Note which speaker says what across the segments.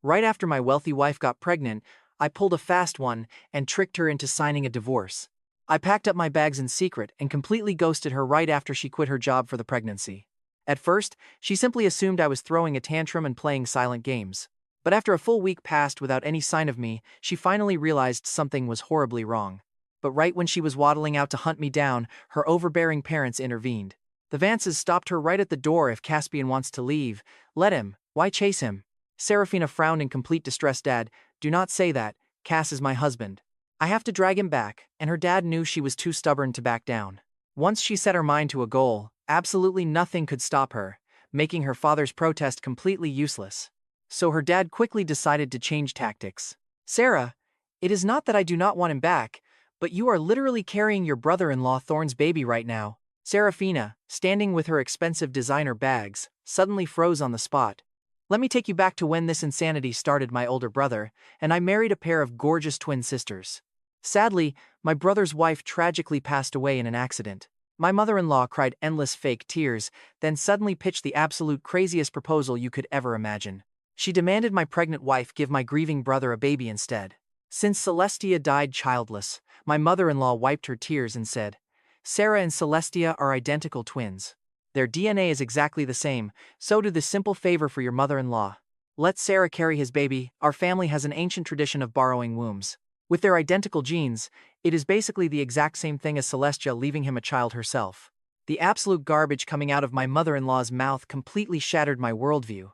Speaker 1: Right after my wealthy wife got pregnant, I pulled a fast one and tricked her into signing a divorce. I packed up my bags in secret and completely ghosted her right after she quit her job for the pregnancy. At first, she simply assumed I was throwing a tantrum and playing silent games. But after a full week passed without any sign of me, she finally realized something was horribly wrong. But right when she was waddling out to hunt me down, her overbearing parents intervened. The Vances stopped her right at the door. If Caspian wants to leave, let him. Why chase him? Seraphina frowned in complete distress. Dad, do not say that. Cass is my husband. I have to drag him back, and her dad knew she was too stubborn to back down. Once she set her mind to a goal, absolutely nothing could stop her, making her father's protest completely useless. So her dad quickly decided to change tactics. Sarah, it is not that I do not want him back, but you are literally carrying your brother-in-law Thorn's baby right now. Seraphina, standing with her expensive designer bags, suddenly froze on the spot. Let me take you back to when this insanity started. My older brother and I married a pair of gorgeous twin sisters. Sadly, my brother's wife tragically passed away in an accident. My mother-in-law cried endless fake tears, then suddenly pitched the absolute craziest proposal you could ever imagine. She demanded my pregnant wife give my grieving brother a baby instead. Since Celestia died childless, my mother-in-law wiped her tears and said, Sarah and Celestia are identical twins. Their DNA is exactly the same, so do this simple favor for your mother-in-law. Let Sarah carry his baby. Our family has an ancient tradition of borrowing wombs. With their identical genes, it is basically the exact same thing as Celestia leaving him a child herself. The absolute garbage coming out of my mother-in-law's mouth completely shattered my worldview.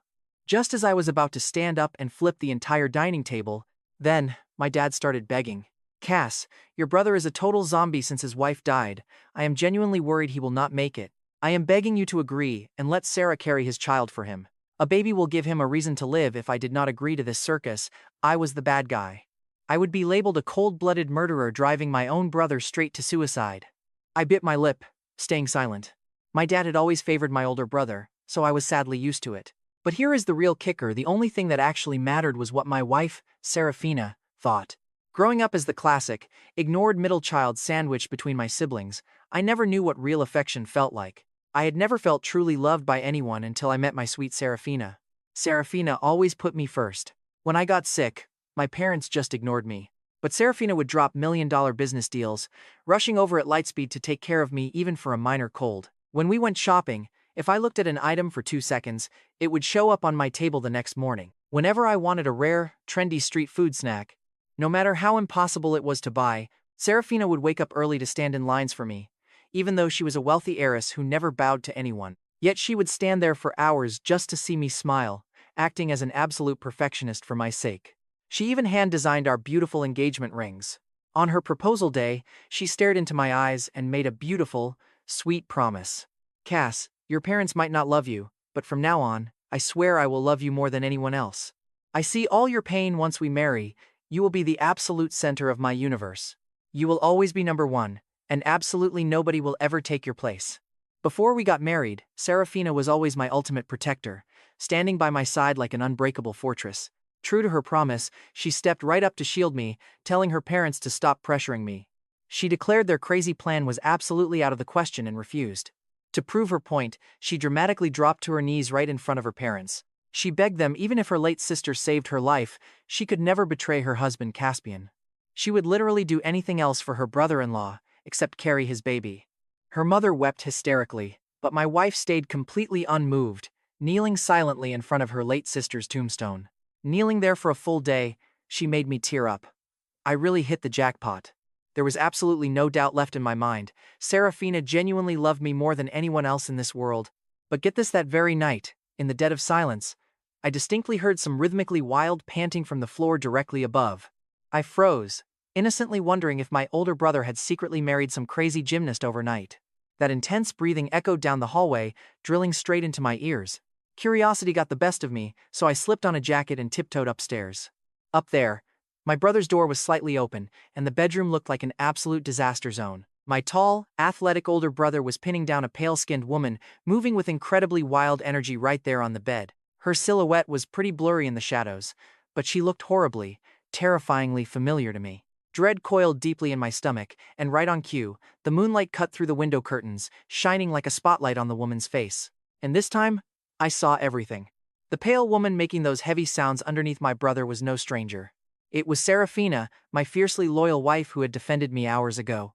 Speaker 1: Just as I was about to stand up and flip the entire dining table, then, my dad started begging. Cass, your brother is a total zombie since his wife died. I am genuinely worried he will not make it. I am begging you to agree and let Sarah carry his child for him. A baby will give him a reason to live. If I did not agree to this circus, I was the bad guy. I would be labeled a cold-blooded murderer driving my own brother straight to suicide. I bit my lip, staying silent. My dad had always favored my older brother, so I was sadly used to it. But here is the real kicker. The only thing that actually mattered was what my wife, Seraphina, thought. Growing up as the classic, ignored middle child sandwiched between my siblings, I never knew what real affection felt like. I had never felt truly loved by anyone until I met my sweet Seraphina. Seraphina always put me first. When I got sick, my parents just ignored me. But Seraphina would drop million-dollar business deals, rushing over at lightspeed to take care of me even for a minor cold. When we went shopping, if I looked at an item for 2 seconds, it would show up on my table the next morning. Whenever I wanted a rare, trendy street food snack, no matter how impossible it was to buy, Seraphina would wake up early to stand in lines for me, even though she was a wealthy heiress who never bowed to anyone. Yet she would stand there for hours just to see me smile, acting as an absolute perfectionist for my sake. She even hand-designed our beautiful engagement rings. On her proposal day, she stared into my eyes and made a beautiful, sweet promise. Cass, your parents might not love you, but from now on, I swear I will love you more than anyone else. I see all your pain. Once we marry, you will be the absolute center of my universe. You will always be number one, and absolutely nobody will ever take your place. Before we got married, Seraphina was always my ultimate protector, standing by my side like an unbreakable fortress. True to her promise, she stepped right up to shield me, telling her parents to stop pressuring me. She declared their crazy plan was absolutely out of the question and refused. To prove her point, she dramatically dropped to her knees right in front of her parents. She begged them even if her late sister saved her life, she could never betray her husband Caspian. She would literally do anything else for her brother-in-law, except carry his baby. Her mother wept hysterically, but my wife stayed completely unmoved, kneeling silently in front of her late sister's tombstone. Kneeling there for a full day, she made me tear up. I really hit the jackpot. There was absolutely no doubt left in my mind. Seraphina genuinely loved me more than anyone else in this world. But get this, that very night, in the dead of silence, I distinctly heard some rhythmically wild panting from the floor directly above. I froze, innocently wondering if my older brother had secretly married some crazy gymnast overnight. That intense breathing echoed down the hallway, drilling straight into my ears. Curiosity got the best of me, so I slipped on a jacket and tiptoed upstairs. Up there, my brother's door was slightly open, and the bedroom looked like an absolute disaster zone. My tall, athletic older brother was pinning down a pale-skinned woman, moving with incredibly wild energy right there on the bed. Her silhouette was pretty blurry in the shadows, but she looked horribly, terrifyingly familiar to me. Dread coiled deeply in my stomach, and right on cue, the moonlight cut through the window curtains, shining like a spotlight on the woman's face. And this time, I saw everything. The pale woman making those heavy sounds underneath my brother was no stranger. It was Seraphina, my fiercely loyal wife who had defended me hours ago.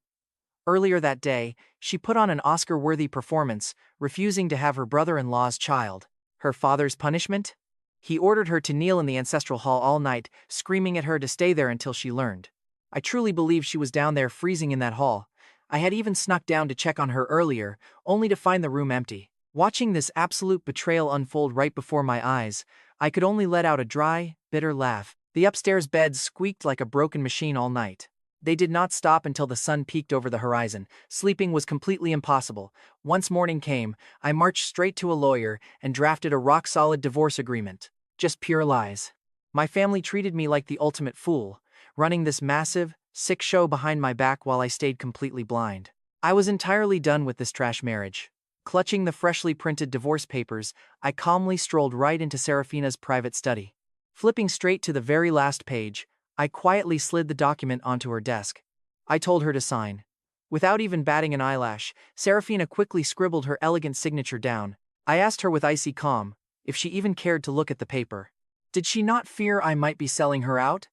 Speaker 1: Earlier that day, she put on an Oscar-worthy performance, refusing to have her brother-in-law's child. Her father's punishment? He ordered her to kneel in the ancestral hall all night, screaming at her to stay there until she learned. I truly believe she was down there freezing in that hall. I had even snuck down to check on her earlier, only to find the room empty. Watching this absolute betrayal unfold right before my eyes, I could only let out a dry, bitter laugh. The upstairs beds squeaked like a broken machine all night. They did not stop until the sun peeked over the horizon. Sleeping was completely impossible. Once morning came, I marched straight to a lawyer and drafted a rock-solid divorce agreement. Just pure lies. My family treated me like the ultimate fool, running this massive, sick show behind my back while I stayed completely blind. I was entirely done with this trash marriage. Clutching the freshly printed divorce papers, I calmly strolled right into Seraphina's private study. Flipping straight to the very last page, I quietly slid the document onto her desk. I told her to sign. Without even batting an eyelash, Seraphina quickly scribbled her elegant signature down. I asked her with icy calm if she even cared to look at the paper. Did she not fear I might be selling her out?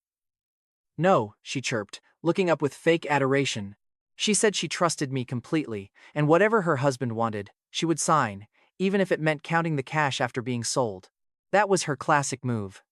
Speaker 1: No, she chirped, looking up with fake adoration. She said she trusted me completely, and whatever her husband wanted, she would sign, even if it meant counting the cash after being sold. That was her classic move.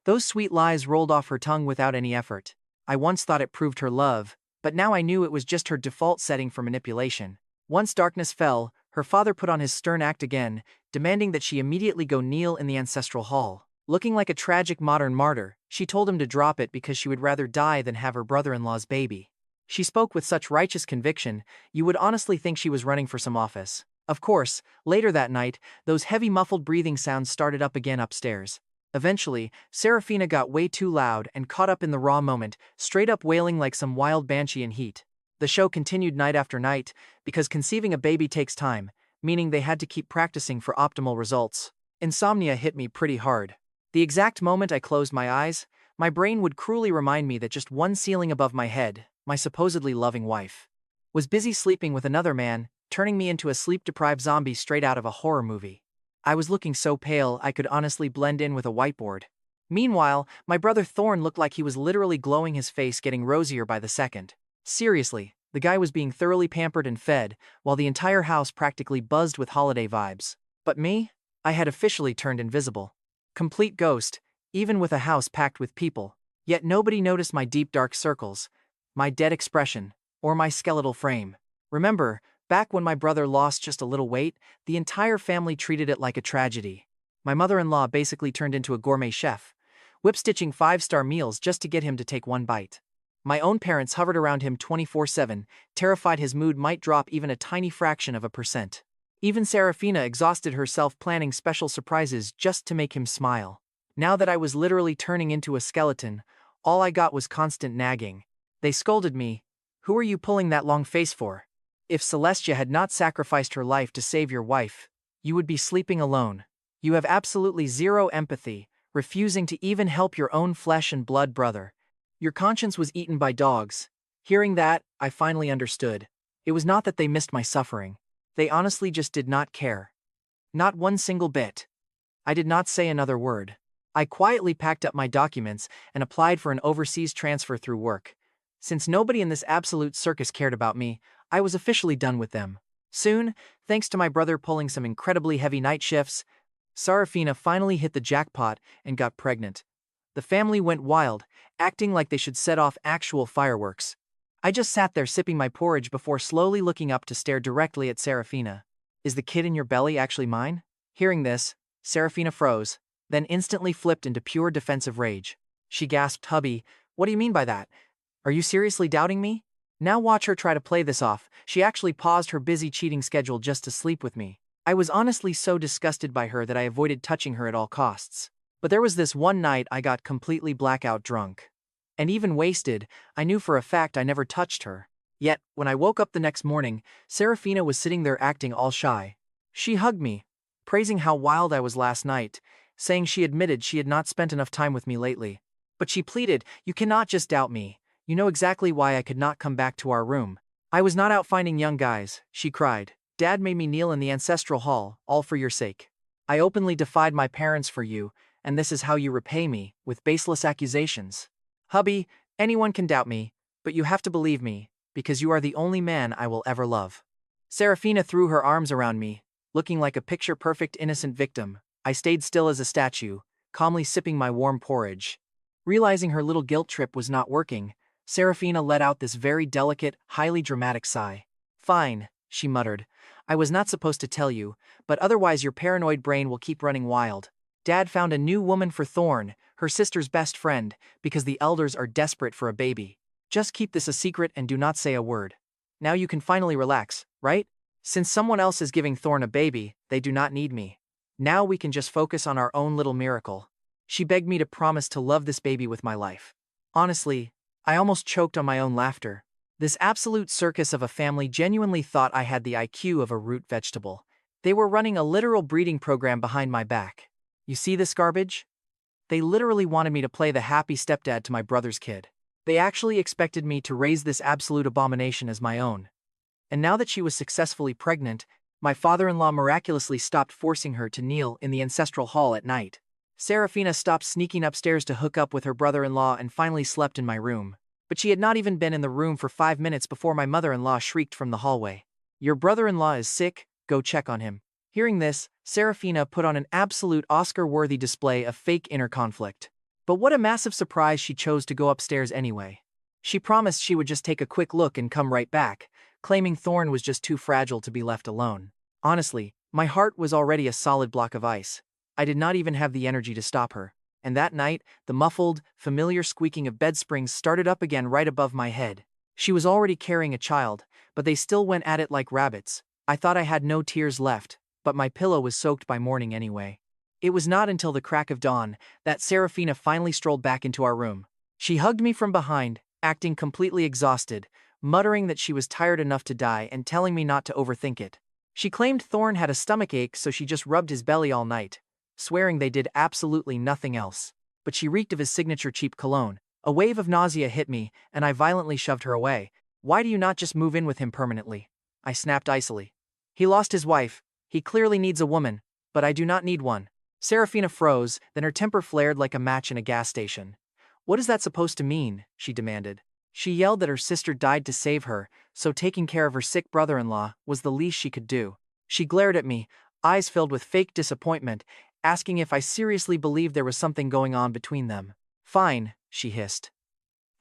Speaker 1: Those sweet lies rolled off her tongue without any effort. I once thought it proved her love, but now I knew it was just her default setting for manipulation. Once darkness fell, her father put on his stern act again, demanding that she immediately go kneel in the ancestral hall. Looking like a tragic modern martyr, she told him to drop it because she would rather die than have her brother-in-law's baby. She spoke with such righteous conviction, you would honestly think she was running for some office. Of course, later that night, those heavy muffled breathing sounds started up again upstairs. Eventually, Seraphina got way too loud and caught up in the raw moment, straight up wailing like some wild banshee in heat. The show continued night after night, because conceiving a baby takes time, meaning they had to keep practicing for optimal results. Insomnia hit me pretty hard. The exact moment I closed my eyes, my brain would cruelly remind me that just one ceiling above my head, my supposedly loving wife, was busy sleeping with another man, turning me into a sleep-deprived zombie straight out of a horror movie. I was looking so pale I could honestly blend in with a whiteboard. Meanwhile, my brother Thorn looked like he was literally glowing, his face getting rosier by the second. Seriously, the guy was being thoroughly pampered and fed, while the entire house practically buzzed with holiday vibes. But me? I had officially turned invisible. Complete ghost, even with a house packed with people. Yet nobody noticed my deep dark circles, my dead expression, or my skeletal frame. Remember, back when my brother lost just a little weight, the entire family treated it like a tragedy. My mother-in-law basically turned into a gourmet chef, whip-stitching 5-star meals just to get him to take one bite. My own parents hovered around him 24/7, terrified his mood might drop even a tiny fraction of a percent. Even Seraphina exhausted herself planning special surprises just to make him smile. Now that I was literally turning into a skeleton, all I got was constant nagging. They scolded me. Who are you pulling that long face for? If Celestia had not sacrificed her life to save your wife, you would be sleeping alone. You have absolutely zero empathy, refusing to even help your own flesh and blood brother. Your conscience was eaten by dogs. Hearing that, I finally understood. It was not that they missed my suffering. They honestly just did not care. Not one single bit. I did not say another word. I quietly packed up my documents and applied for an overseas transfer through work. Since nobody in this absolute circus cared about me, I was officially done with them. Soon, thanks to my brother pulling some incredibly heavy night shifts, Seraphina finally hit the jackpot and got pregnant. The family went wild, acting like they should set off actual fireworks. I just sat there sipping my porridge before slowly looking up to stare directly at Seraphina. Is the kid in your belly actually mine? Hearing this, Seraphina froze, then instantly flipped into pure defensive rage. She gasped, "Hubby, what do you mean by that? Are you seriously doubting me?" Now watch her try to play this off. She actually paused her busy cheating schedule just to sleep with me. I was honestly so disgusted by her that I avoided touching her at all costs. But there was this one night I got completely blackout drunk. And even wasted, I knew for a fact I never touched her. Yet, when I woke up the next morning, Seraphina was sitting there acting all shy. She hugged me, praising how wild I was last night, saying she admitted she had not spent enough time with me lately. But she pleaded, "You cannot just doubt me. You know exactly why I could not come back to our room. I was not out finding young guys," she cried. "Dad made me kneel in the ancestral hall, all for your sake. I openly defied my parents for you, and this is how you repay me, with baseless accusations. Hubby, anyone can doubt me, but you have to believe me, because you are the only man I will ever love. Seraphina threw her arms around me, looking like a picture-perfect innocent victim. I stayed still as a statue, calmly sipping my warm porridge. Realizing her little guilt trip was not working, Seraphina let out this very delicate, highly dramatic sigh. Fine, she muttered. I was not supposed to tell you, but otherwise your paranoid brain will keep running wild. Dad found a new woman for Thorn, her sister's best friend, because the elders are desperate for a baby. Just keep this a secret and do not say a word. Now you can finally relax, right? Since someone else is giving Thorn a baby, they do not need me. Now we can just focus on our own little miracle. She begged me to promise to love this baby with my life. Honestly, I almost choked on my own laughter. This absolute circus of a family genuinely thought I had the IQ of a root vegetable. They were running a literal breeding program behind my back. You see this garbage? They literally wanted me to play the happy stepdad to my brother's kid. They actually expected me to raise this absolute abomination as my own. And now that she was successfully pregnant, my father-in-law miraculously stopped forcing her to kneel in the ancestral hall at night. Seraphina stopped sneaking upstairs to hook up with her brother-in-law and finally slept in my room. But she had not even been in the room for 5 minutes before my mother-in-law shrieked from the hallway. Your brother-in-law is sick, go check on him. Hearing this, Seraphina put on an absolute Oscar-worthy display of fake inner conflict. But what a massive surprise she chose to go upstairs anyway. She promised she would just take a quick look and come right back, claiming Thorn was just too fragile to be left alone. Honestly, my heart was already a solid block of ice. I did not even have the energy to stop her. And that night, the muffled, familiar squeaking of bed springs started up again right above my head. She was already carrying a child, but they still went at it like rabbits. I thought I had no tears left, but my pillow was soaked by morning anyway. It was not until the crack of dawn that Seraphina finally strolled back into our room. She hugged me from behind, acting completely exhausted, muttering that she was tired enough to die and telling me not to overthink it. She claimed Thorn had a stomachache, so she just rubbed his belly all night, swearing they did absolutely nothing else. But she reeked of his signature cheap cologne. A wave of nausea hit me, and I violently shoved her away. Why do you not just move in with him permanently? I snapped icily. He lost his wife. He clearly needs a woman, but I do not need one. Seraphina froze, then her temper flared like a match in a gas station. What is that supposed to mean? She demanded. She yelled that her sister died to save her, so taking care of her sick brother-in-law was the least she could do. She glared at me, eyes filled with fake disappointment, asking if I seriously believed there was something going on between them. Fine, she hissed.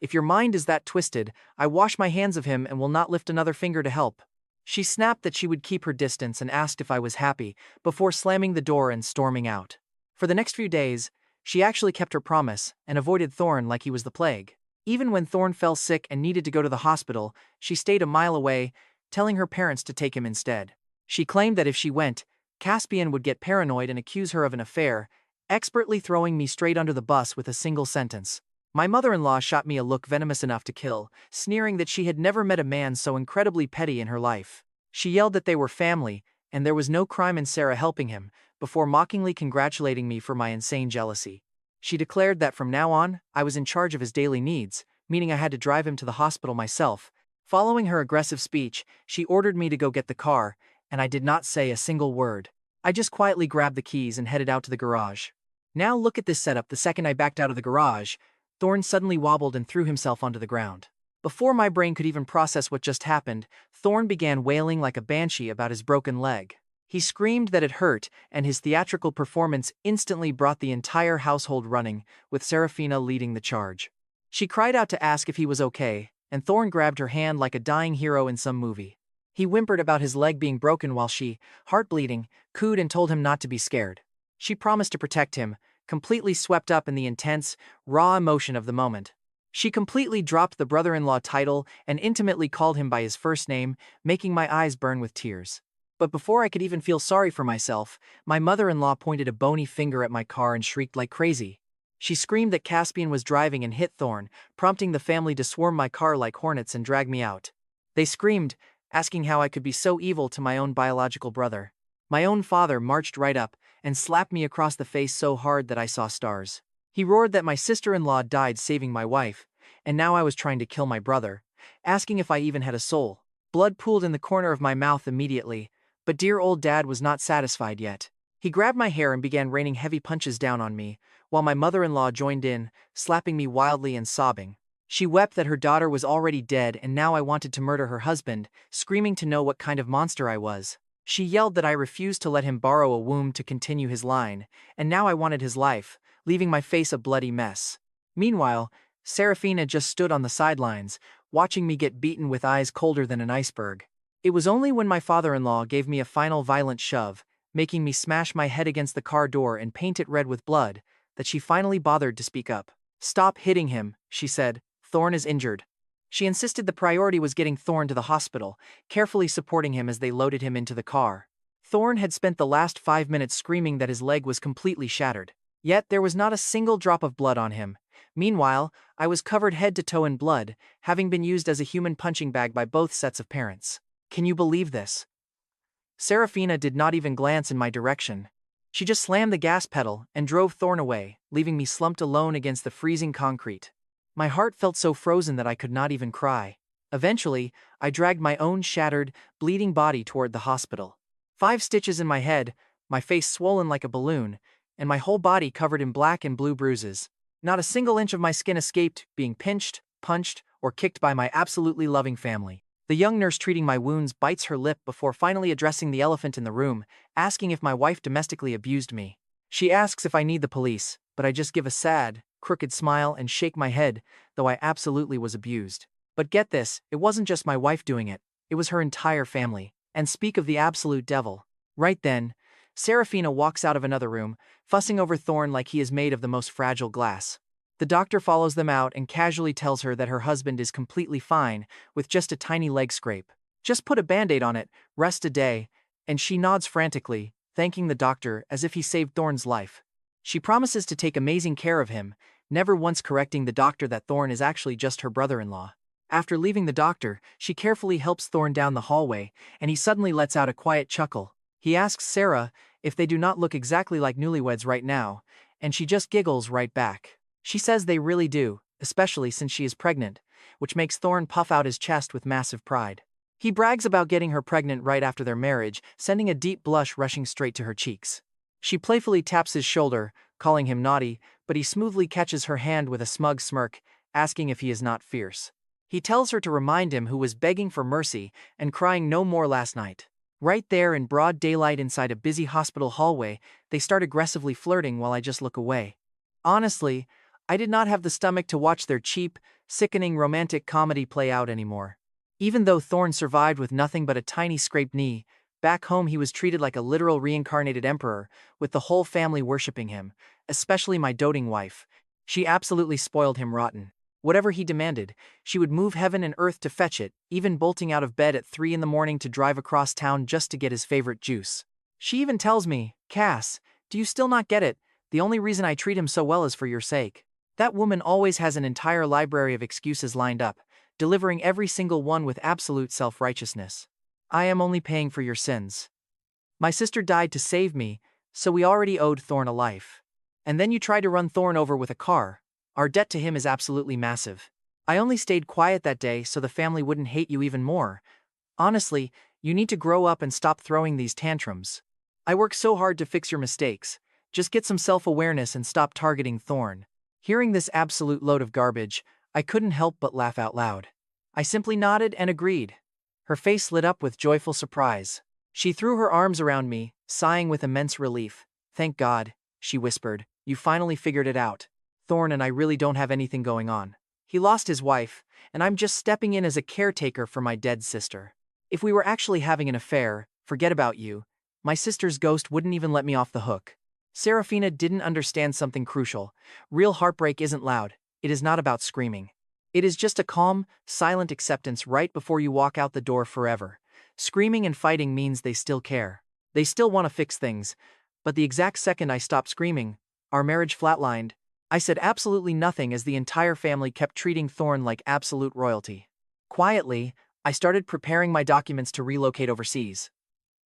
Speaker 1: If your mind is that twisted, I wash my hands of him and will not lift another finger to help. She snapped that she would keep her distance and asked if I was happy, before slamming the door and storming out. For the next few days, she actually kept her promise and avoided Thorn like he was the plague. Even when Thorn fell sick and needed to go to the hospital, she stayed a mile away, telling her parents to take him instead. She claimed that if she went, Caspian would get paranoid and accuse her of an affair, expertly throwing me straight under the bus with a single sentence. My mother-in-law shot me a look venomous enough to kill, sneering that she had never met a man so incredibly petty in her life. She yelled that they were family, and there was no crime in Sarah helping him, before mockingly congratulating me for my insane jealousy. She declared that from now on, I was in charge of his daily needs, meaning I had to drive him to the hospital myself. Following her aggressive speech, she ordered me to go get the car, and I did not say a single word. I just quietly grabbed the keys and headed out to the garage. Now look at this setup. The second I backed out of the garage, Thorn suddenly wobbled and threw himself onto the ground. Before my brain could even process what just happened, Thorn began wailing like a banshee about his broken leg. He screamed that it hurt, and his theatrical performance instantly brought the entire household running, with Seraphina leading the charge. She cried out to ask if he was okay, and Thorn grabbed her hand like a dying hero in some movie. He whimpered about his leg being broken while she, heart bleeding, cooed and told him not to be scared. She promised to protect him, completely swept up in the intense, raw emotion of the moment. She completely dropped the brother-in-law title and intimately called him by his first name, making my eyes burn with tears. But before I could even feel sorry for myself, my mother-in-law pointed a bony finger at my car and shrieked like crazy. She screamed that Caspian was driving and hit Thorn, prompting the family to swarm my car like hornets and drag me out. They screamed, asking how I could be so evil to my own biological brother. My own father marched right up and slapped me across the face so hard that I saw stars. He roared that my sister-in-law died saving my wife, and now I was trying to kill my brother, asking if I even had a soul. Blood pooled in the corner of my mouth immediately, but dear old dad was not satisfied yet. He grabbed my hair and began raining heavy punches down on me, while my mother-in-law joined in, slapping me wildly and sobbing. She wept that her daughter was already dead and now I wanted to murder her husband, screaming to know what kind of monster I was. She yelled that I refused to let him borrow a womb to continue his line, and now I wanted his life, leaving my face a bloody mess. Meanwhile, Seraphina just stood on the sidelines, watching me get beaten with eyes colder than an iceberg. It was only when my father-in-law gave me a final violent shove, making me smash my head against the car door and paint it red with blood, that she finally bothered to speak up. "Stop hitting him," she said. "Thorn is injured." She insisted the priority was getting Thorn to the hospital, carefully supporting him as they loaded him into the car. Thorn had spent the last 5 minutes screaming that his leg was completely shattered. Yet there was not a single drop of blood on him. Meanwhile, I was covered head to toe in blood, having been used as a human punching bag by both sets of parents. Can you believe this? Seraphina did not even glance in my direction. She just slammed the gas pedal and drove Thorn away, leaving me slumped alone against the freezing concrete. My heart felt so frozen that I could not even cry. Eventually, I dragged my own shattered, bleeding body toward the hospital. 5 stitches in my head, my face swollen like a balloon, and my whole body covered in black and blue bruises. Not a single inch of my skin escaped being pinched, punched, or kicked by my absolutely loving family. The young nurse treating my wounds bites her lip before finally addressing the elephant in the room, asking if my wife domestically abused me. She asks if I need the police, but I just give a sad, crooked smile and shake my head, though I absolutely was abused. But get this, it wasn't just my wife doing it, it was her entire family. And speak of the absolute devil. Right then, Seraphina walks out of another room, fussing over Thorn like he is made of the most fragile glass. The doctor follows them out and casually tells her that her husband is completely fine, with just a tiny leg scrape. Just put a band-aid on it, rest a day, and she nods frantically, thanking the doctor as if he saved Thorn's life. She promises to take amazing care of him, never once correcting the doctor that Thorn is actually just her brother-in-law. After leaving the doctor, she carefully helps Thorn down the hallway, and he suddenly lets out a quiet chuckle. He asks Sarah if they do not look exactly like newlyweds right now, and she just giggles right back. She says they really do, especially since she is pregnant, which makes Thorn puff out his chest with massive pride. He brags about getting her pregnant right after their marriage, sending a deep blush rushing straight to her cheeks. She playfully taps his shoulder, calling him naughty, but he smoothly catches her hand with a smug smirk, asking if he is not fierce. He tells her to remind him who was begging for mercy and crying no more last night. Right there in broad daylight inside a busy hospital hallway, they start aggressively flirting while I just look away. Honestly, I did not have the stomach to watch their cheap, sickening romantic comedy play out anymore. Even though Thorn survived with nothing but a tiny scraped knee, back home he was treated like a literal reincarnated emperor, with the whole family worshipping him, especially my doting wife. She absolutely spoiled him rotten. Whatever he demanded, she would move heaven and earth to fetch it, even bolting out of bed at 3 in the morning to drive across town just to get his favorite juice. She even tells me, "Cass, do you still not get it? The only reason I treat him so well is for your sake." That woman always has an entire library of excuses lined up, delivering every single one with absolute self-righteousness. I am only paying for your sins. My sister died to save me, so we already owed Thorn a life. And then you try to run Thorn over with a car. Our debt to him is absolutely massive. I only stayed quiet that day so the family wouldn't hate you even more. Honestly, you need to grow up and stop throwing these tantrums. I work so hard to fix your mistakes. Just get some self-awareness and stop targeting Thorn. Hearing this absolute load of garbage, I couldn't help but laugh out loud. I simply nodded and agreed. Her face lit up with joyful surprise. She threw her arms around me, sighing with immense relief. "Thank God," she whispered, "you finally figured it out. Thorn and I really don't have anything going on. He lost his wife, and I'm just stepping in as a caretaker for my dead sister. If we were actually having an affair, forget about you. My sister's ghost wouldn't even let me off the hook." Seraphina didn't understand something crucial. Real heartbreak isn't loud. It is not about screaming. It is just a calm, silent acceptance right before you walk out the door forever. Screaming and fighting means they still care. They still want to fix things. But the exact second I stopped screaming, our marriage flatlined. I said absolutely nothing as the entire family kept treating Thorn like absolute royalty. Quietly, I started preparing my documents to relocate overseas.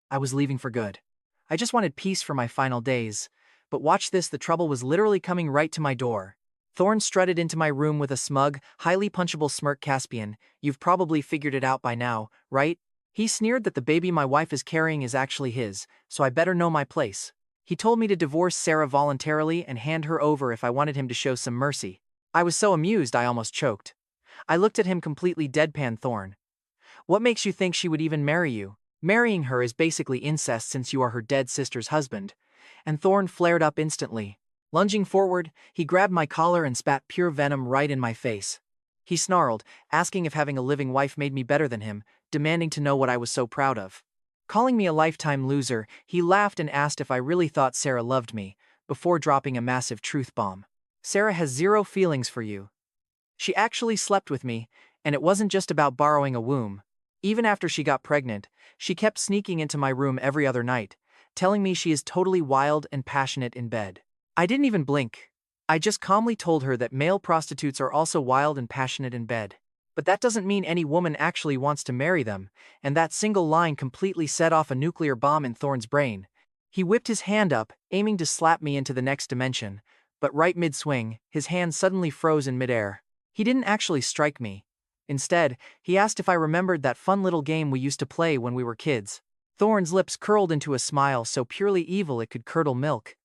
Speaker 1: I was leaving for good. I just wanted peace for my final days. But watch this, the trouble was literally coming right to my door. Thorn strutted into my room with a smug, highly punchable smirk. "Caspian, you've probably figured it out by now, right?" He sneered that the baby my wife is carrying is actually his, so I better know my place. He told me to divorce Sarah voluntarily and hand her over if I wanted him to show some mercy. I was so amused I almost choked. I looked at him completely deadpan. Thorn. What makes you think she would even marry you? Marrying her is basically incest since you are her dead sister's husband. And Thorn flared up instantly. Lunging forward, he grabbed my collar and spat pure venom right in my face. He snarled, asking if having a living wife made me better than him, demanding to know what I was so proud of. Calling me a lifetime loser, he laughed and asked if I really thought Sarah loved me, before dropping a massive truth bomb. Sarah has zero feelings for you. She actually slept with me, and it wasn't just about borrowing a womb. Even after she got pregnant, she kept sneaking into my room every other night, telling me she is totally wild and passionate in bed. I didn't even blink. I just calmly told her that male prostitutes are also wild and passionate in bed. But that doesn't mean any woman actually wants to marry them, and that single line completely set off a nuclear bomb in Thorn's brain. He whipped his hand up, aiming to slap me into the next dimension, but right mid-swing, his hand suddenly froze in midair. He didn't actually strike me. Instead, he asked if I remembered that fun little game we used to play when we were kids. Thorn's lips curled into a smile so purely evil it could curdle milk.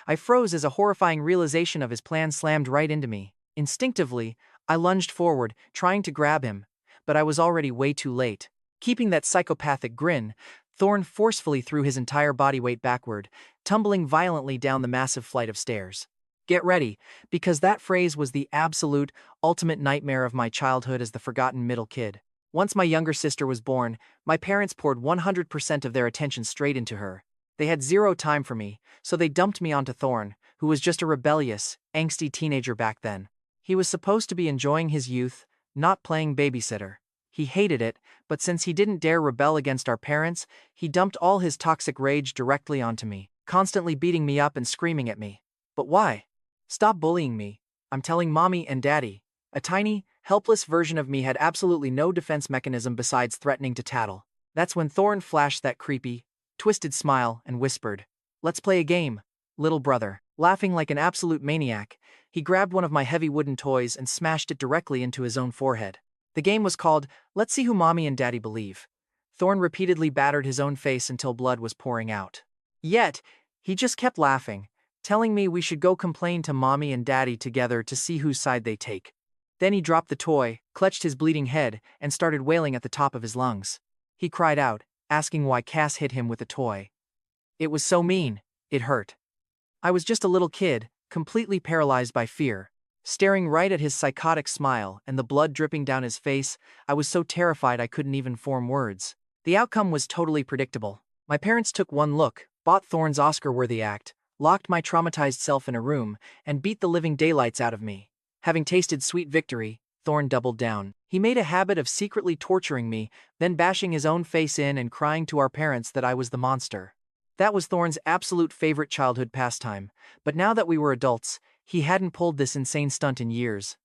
Speaker 1: I froze as a horrifying realization of his plan slammed right into me. Instinctively, I lunged forward, trying to grab him, but I was already way too late. Keeping that psychopathic grin, Thorn forcefully threw his entire body weight backward, tumbling violently down the massive flight of stairs. Get ready, because that phrase was the absolute, ultimate nightmare of my childhood as the forgotten middle kid. Once my younger sister was born, my parents poured 100% of their attention straight into her. They had zero time for me, so they dumped me onto Thorn, who was just a rebellious, angsty teenager back then. He was supposed to be enjoying his youth, not playing babysitter. He hated it, but since he didn't dare rebel against our parents, he dumped all his toxic rage directly onto me, constantly beating me up and screaming at me. But why? Stop bullying me. I'm telling mommy and daddy. A tiny, helpless version of me had absolutely no defense mechanism besides threatening to tattle. That's when Thorn flashed that creepy, twisted smile and whispered, "Let's play a game, little brother." Laughing like an absolute maniac, he grabbed one of my heavy wooden toys and smashed it directly into his own forehead. The game was called, "Let's See Who Mommy and Daddy Believe." Thorn repeatedly battered his own face until blood was pouring out. Yet, he just kept laughing, telling me we should go complain to mommy and daddy together to see whose side they take. Then he dropped the toy, clutched his bleeding head, and started wailing at the top of his lungs. He cried out, asking why Cass hit him with the toy. It was so mean, it hurt. I was just a little kid, completely paralyzed by fear. Staring right at his psychotic smile and the blood dripping down his face, I was so terrified I couldn't even form words. The outcome was totally predictable. My parents took one look, bought Thorn's Oscar-worthy act, locked my traumatized self in a room, and beat the living daylights out of me. Having tasted sweet victory, Thorn doubled down. He made a habit of secretly torturing me, then bashing his own face in and crying to our parents that I was the monster. That was Thorn's absolute favorite childhood pastime, but now that we were adults, he hadn't pulled this insane stunt in years.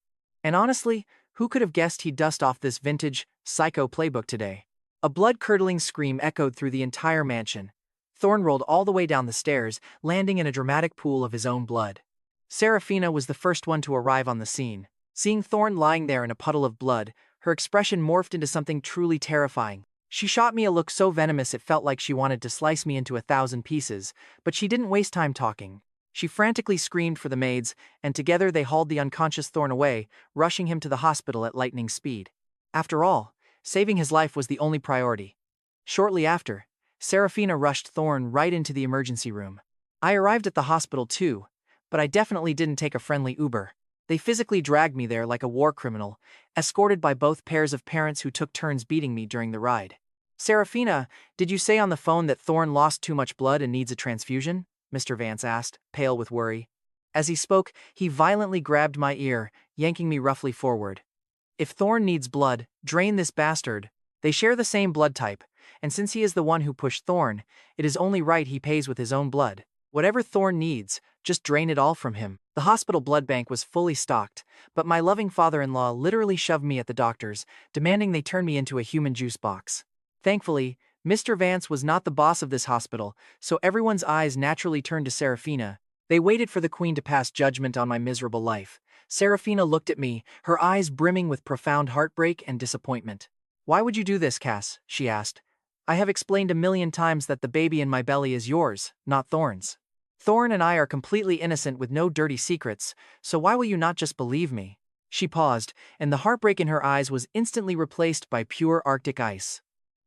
Speaker 1: And honestly, who could have guessed he'd dust off this vintage, psycho playbook today? A blood-curdling scream echoed through the entire mansion. Thorn rolled all the way down the stairs, landing in a dramatic pool of his own blood. Seraphina was the first one to arrive on the scene. Seeing Thorn lying there in a puddle of blood, her expression morphed into something truly terrifying. She shot me a look so venomous it felt like she wanted to slice me into 1,000 pieces, but she didn't waste time talking. She frantically screamed for the maids, and together they hauled the unconscious Thorn away, rushing him to the hospital at lightning speed. After all, saving his life was the only priority. Shortly after, Seraphina rushed Thorn right into the emergency room. I arrived at the hospital too, but I definitely didn't take a friendly Uber. They physically dragged me there like a war criminal, escorted by both pairs of parents who took turns beating me during the ride. "Seraphina, did you say on the phone that Thorn lost too much blood and needs a transfusion?" Mr. Vance asked, pale with worry. As he spoke, he violently grabbed my ear, yanking me roughly forward. "If Thorn needs blood, drain this bastard. They share the same blood type, and since he is the one who pushed Thorn, it is only right he pays with his own blood. Whatever Thorn needs, just drain it all from him." The hospital blood bank was fully stocked, but my loving father-in-law literally shoved me at the doctors, demanding they turn me into a human juice box. Thankfully, Mr. Vance was not the boss of this hospital, so everyone's eyes naturally turned to Seraphina. They waited for the queen to pass judgment on my miserable life. Seraphina looked at me, her eyes brimming with profound heartbreak and disappointment. "Why would you do this, Cass?" she asked. "I have explained 1,000,000 times that the baby in my belly is yours, not Thorn's." Thorn and I are completely innocent with no dirty secrets, so why will you not just believe me? She paused, and the heartbreak in her eyes was instantly replaced by pure Arctic ice.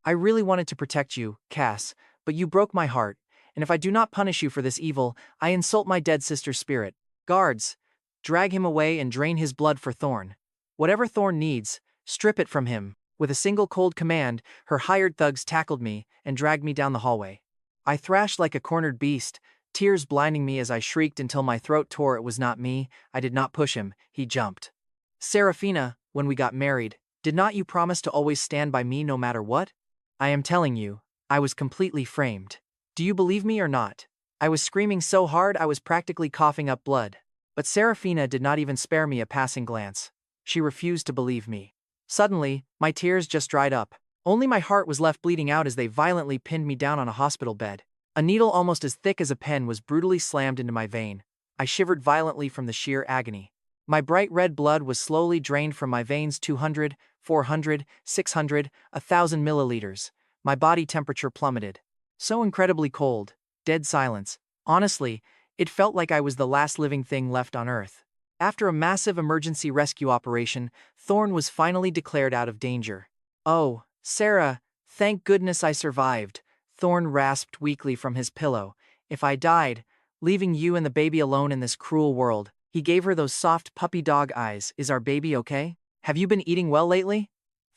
Speaker 1: I really wanted to protect you, Cass, but you broke my heart, and if I do not punish you for this evil, I insult my dead sister's spirit. Guards, drag him away and drain his blood for Thorn. Whatever Thorn needs, strip it from him. With a single cold command, her hired thugs tackled me and dragged me down the hallway. I thrashed like a cornered beast, tears blinding me as I shrieked until my throat tore. It was not me, I did not push him, he jumped. Seraphina, when we got married, did not you promise to always stand by me no matter what? I am telling you, I was completely framed. Do you believe me or not? I was screaming so hard I was practically coughing up blood. But Seraphina did not even spare me a passing glance. She refused to believe me. Suddenly, my tears just dried up. Only my heart was left bleeding out as they violently pinned me down on a hospital bed. A needle almost as thick as a pen was brutally slammed into my vein. I shivered violently from the sheer agony. My bright red blood was slowly drained from my veins 200, 400, 600, 1,000 milliliters. My body temperature plummeted. So incredibly cold. Dead silence. Honestly, it felt like I was the last living thing left on Earth. After a massive emergency rescue operation, Thorn was finally declared out of danger. Oh, Sarah, thank goodness I survived, Thorn rasped weakly from his pillow. If I died, leaving you and the baby alone in this cruel world. He gave her those soft puppy dog eyes. Is our baby okay? Have you been eating well lately?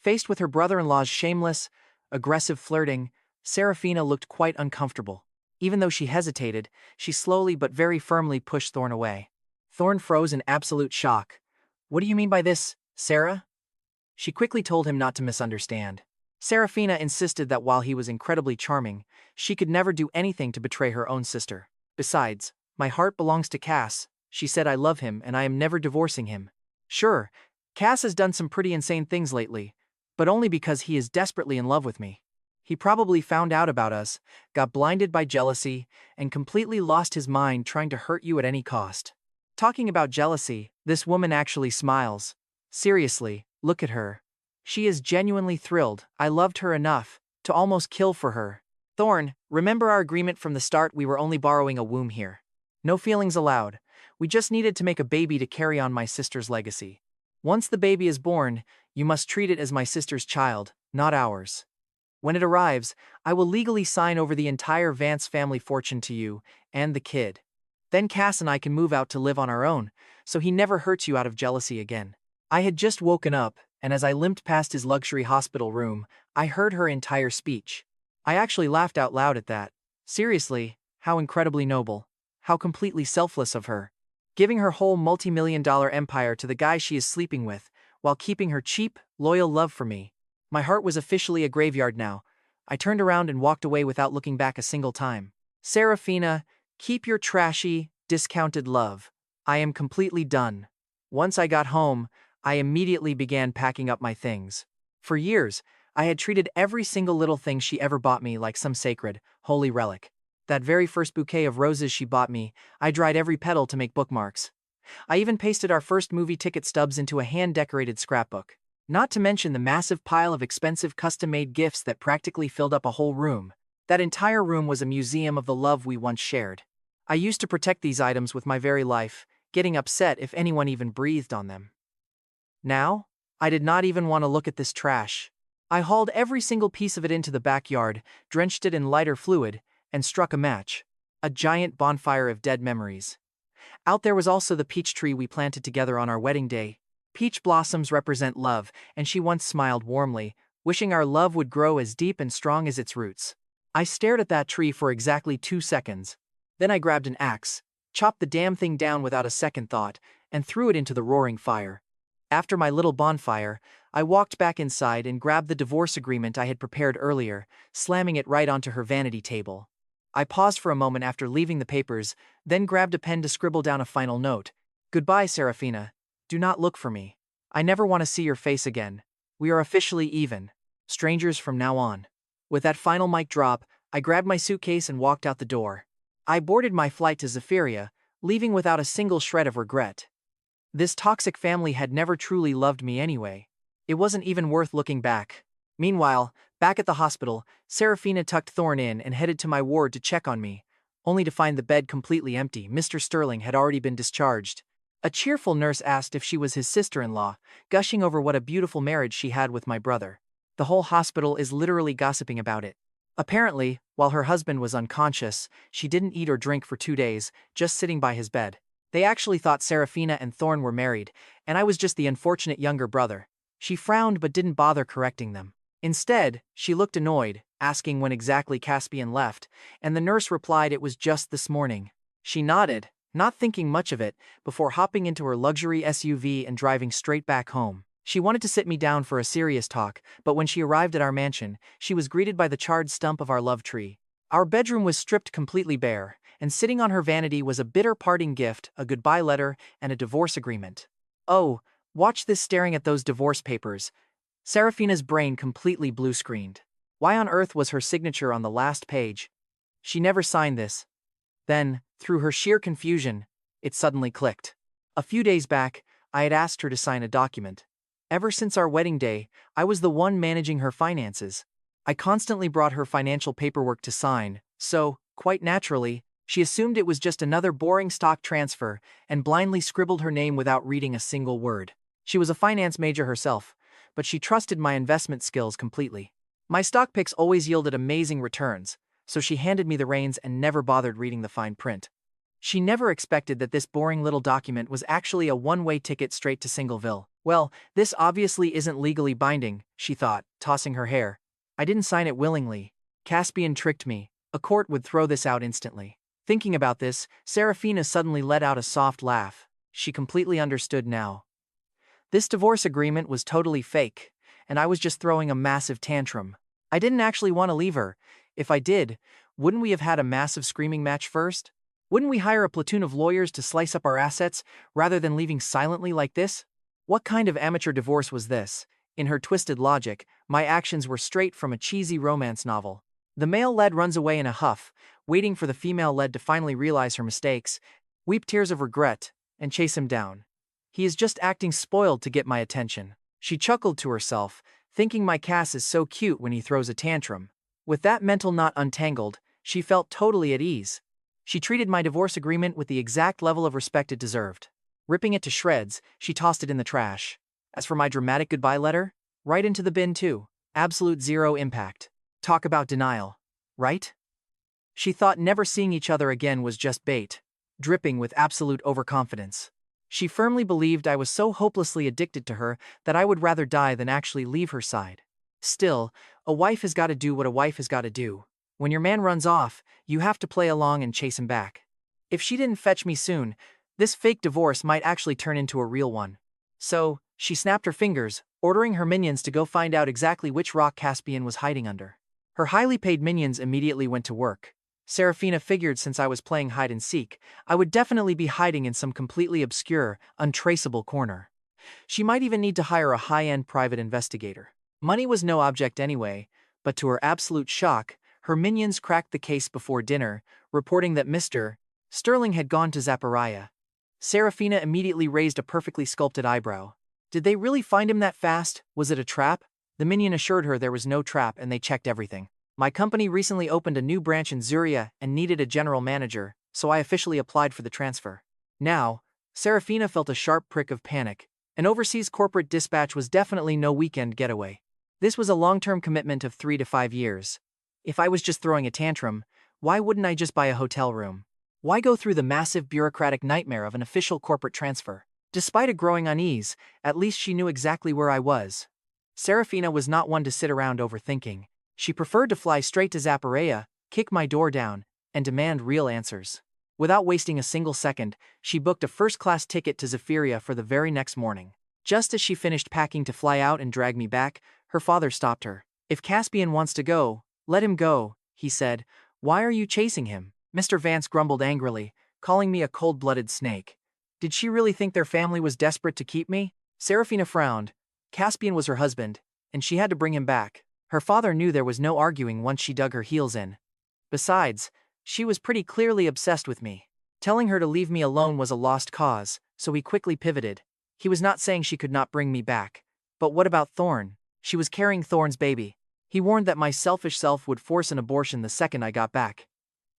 Speaker 1: Faced with her brother-in-law's shameless, aggressive flirting, Seraphina looked quite uncomfortable. Even though she hesitated, she slowly but very firmly pushed Thorn away. Thorn froze in absolute shock. What do you mean by this, Sarah? She quickly told him not to misunderstand. Seraphina insisted that while he was incredibly charming, she could never do anything to betray her own sister. Besides, my heart belongs to Cass. She said I love him and I am never divorcing him. Sure, Cass has done some pretty insane things lately, but only because he is desperately in love with me. He probably found out about us, got blinded by jealousy, and completely lost his mind trying to hurt you at any cost. Talking about jealousy, this woman actually smiles. Seriously, look at her. She is genuinely thrilled. I loved her enough to almost kill for her. Thorn, remember our agreement from the start? We were only borrowing a womb here. No feelings allowed. We just needed to make a baby to carry on my sister's legacy. Once the baby is born, you must treat it as my sister's child, not ours. When it arrives, I will legally sign over the entire Vance family fortune to you and the kid. Then Cass and I can move out to live on our own, so he never hurts you out of jealousy again. I had just woken up, and as I limped past his luxury hospital room, I heard her entire speech. I actually laughed out loud at that. Seriously, how incredibly noble. How completely selfless of her. Giving her whole multi-million-dollar empire to the guy she is sleeping with, while keeping her cheap, loyal love for me. My heart was officially a graveyard now. I turned around and walked away without looking back a single time. Seraphina, keep your trashy, discounted love. I am completely done. Once I got home, I immediately began packing up my things. For years, I had treated every single little thing she ever bought me like some sacred, holy relic. That very first bouquet of roses she bought me, I dried every petal to make bookmarks. I even pasted our first movie ticket stubs into a hand-decorated scrapbook. Not to mention the massive pile of expensive custom-made gifts that practically filled up a whole room. That entire room was a museum of the love we once shared. I used to protect these items with my very life, getting upset if anyone even breathed on them. Now, I did not even want to look at this trash. I hauled every single piece of it into the backyard, drenched it in lighter fluid, and struck a match. A giant bonfire of dead memories. Out there was also the peach tree we planted together on our wedding day. Peach blossoms represent love, and she once smiled warmly, wishing our love would grow as deep and strong as its roots. I stared at that tree for exactly 2 seconds. Then I grabbed an axe, chopped the damn thing down without a second thought, and threw it into the roaring fire. After my little bonfire, I walked back inside and grabbed the divorce agreement I had prepared earlier, slamming it right onto her vanity table. I paused for a moment after leaving the papers, then grabbed a pen to scribble down a final note. Goodbye, Seraphina. Do not look for me. I never want to see your face again. We are officially even. Strangers from now on. With that final mic drop, I grabbed my suitcase and walked out the door. I boarded my flight to Zephyria, leaving without a single shred of regret. This toxic family had never truly loved me anyway. It wasn't even worth looking back. Meanwhile, back at the hospital, Seraphina tucked Thorn in and headed to my ward to check on me. only to find the bed completely empty. Mr. Sterling had already been discharged. A cheerful nurse asked if she was his sister-in-law, gushing over what a beautiful marriage she had with my brother. The whole hospital is literally gossiping about it. Apparently, while her husband was unconscious, she didn't eat or drink for 2 days, just sitting by his bed. They actually thought Seraphina and Thorn were married, and I was just the unfortunate younger brother. She frowned but didn't bother correcting them. Instead, she looked annoyed, asking when exactly Caspian left, and the nurse replied it was just this morning. She nodded, not thinking much of it, before hopping into her luxury SUV and driving straight back home. She wanted to sit me down for a serious talk, but when she arrived at our mansion, she was greeted by the charred stump of our love tree. Our bedroom was stripped completely bare, and sitting on her vanity was a bitter parting gift, a goodbye letter, and a divorce agreement. Oh, watch this staring at those divorce papers. Seraphina's brain completely blue-screened. Why on earth was her signature on the last page? She never signed this. Then, through her sheer confusion, it suddenly clicked. A few days back, I had asked her to sign a document. Ever since our wedding day, I was the one managing her finances. I constantly brought her financial paperwork to sign, so, quite naturally, she assumed it was just another boring stock transfer and blindly scribbled her name without reading a single word. She was a finance major herself, but she trusted my investment skills completely. My stock picks always yielded amazing returns, so she handed me the reins and never bothered reading the fine print. She never expected that this boring little document was actually a one-way ticket straight to Singleville. Well, this obviously isn't legally binding, she thought, tossing her hair. I didn't sign it willingly. Caspian tricked me. A court would throw this out instantly. Thinking about this, Seraphina suddenly let out a soft laugh. She completely understood now. This divorce agreement was totally fake, and I was just throwing a massive tantrum. I didn't actually want to leave her. If I did, wouldn't we have had a massive screaming match first? Wouldn't we hire a platoon of lawyers to slice up our assets, rather than leaving silently like this? What kind of amateur divorce was this? In her twisted logic, my actions were straight from a cheesy romance novel. The male lead runs away in a huff, waiting for the female lead to finally realize her mistakes, weep tears of regret, and chase him down. He is just acting spoiled to get my attention. She chuckled to herself, thinking my Cass is so cute when he throws a tantrum. With that mental knot untangled, she felt totally at ease. She treated my divorce agreement with the exact level of respect it deserved. Ripping it to shreds, she tossed it in the trash. As for my dramatic goodbye letter, right into the bin too. Absolute zero impact. Talk about denial, right? She thought never seeing each other again was just bait, dripping with absolute overconfidence. She firmly believed I was so hopelessly addicted to her that I would rather die than actually leave her side. Still, a wife has got to do what a wife has got to do. When your man runs off, you have to play along and chase him back. If she didn't fetch me soon, this fake divorce might actually turn into a real one. So, she snapped her fingers, ordering her minions to go find out exactly which rock Caspian was hiding under. Her highly paid minions immediately went to work. Seraphina figured since I was playing hide-and-seek, I would definitely be hiding in some completely obscure, untraceable corner. She might even need to hire a high-end private investigator. Money was no object anyway, but to her absolute shock, her minions cracked the case before dinner, reporting that Mr. Sterling had gone to Zaporizhia. Seraphina immediately raised a perfectly sculpted eyebrow. Did they really find him that fast? Was it a trap? The minion assured her there was no trap and they checked everything. My company recently opened a new branch in Zuria and needed a general manager, so I officially applied for the transfer. Now, Seraphina felt a sharp prick of panic. An overseas corporate dispatch was definitely no weekend getaway. This was a long-term commitment of 3 to 5 years. If I was just throwing a tantrum, why wouldn't I just buy a hotel room? Why go through the massive bureaucratic nightmare of an official corporate transfer? Despite a growing unease, at least she knew exactly where I was. Seraphina was not one to sit around overthinking. She preferred to fly straight to Zaporizhia, kick my door down, and demand real answers. Without wasting a single second, she booked a first-class ticket to Zephyria for the very next morning. Just as she finished packing to fly out and drag me back, her father stopped her. "If Caspian wants to go, let him go," he said. "Why are you chasing him?" Mr. Vance grumbled angrily, calling me a cold-blooded snake. Did she really think their family was desperate to keep me? Seraphina frowned. Caspian was her husband, and she had to bring him back. Her father knew there was no arguing once she dug her heels in. Besides, she was pretty clearly obsessed with me. Telling her to leave me alone was a lost cause, so he quickly pivoted. He was not saying she could not bring me back. But what about Thorn? She was carrying Thorn's baby. He warned that my selfish self would force an abortion the second I got back.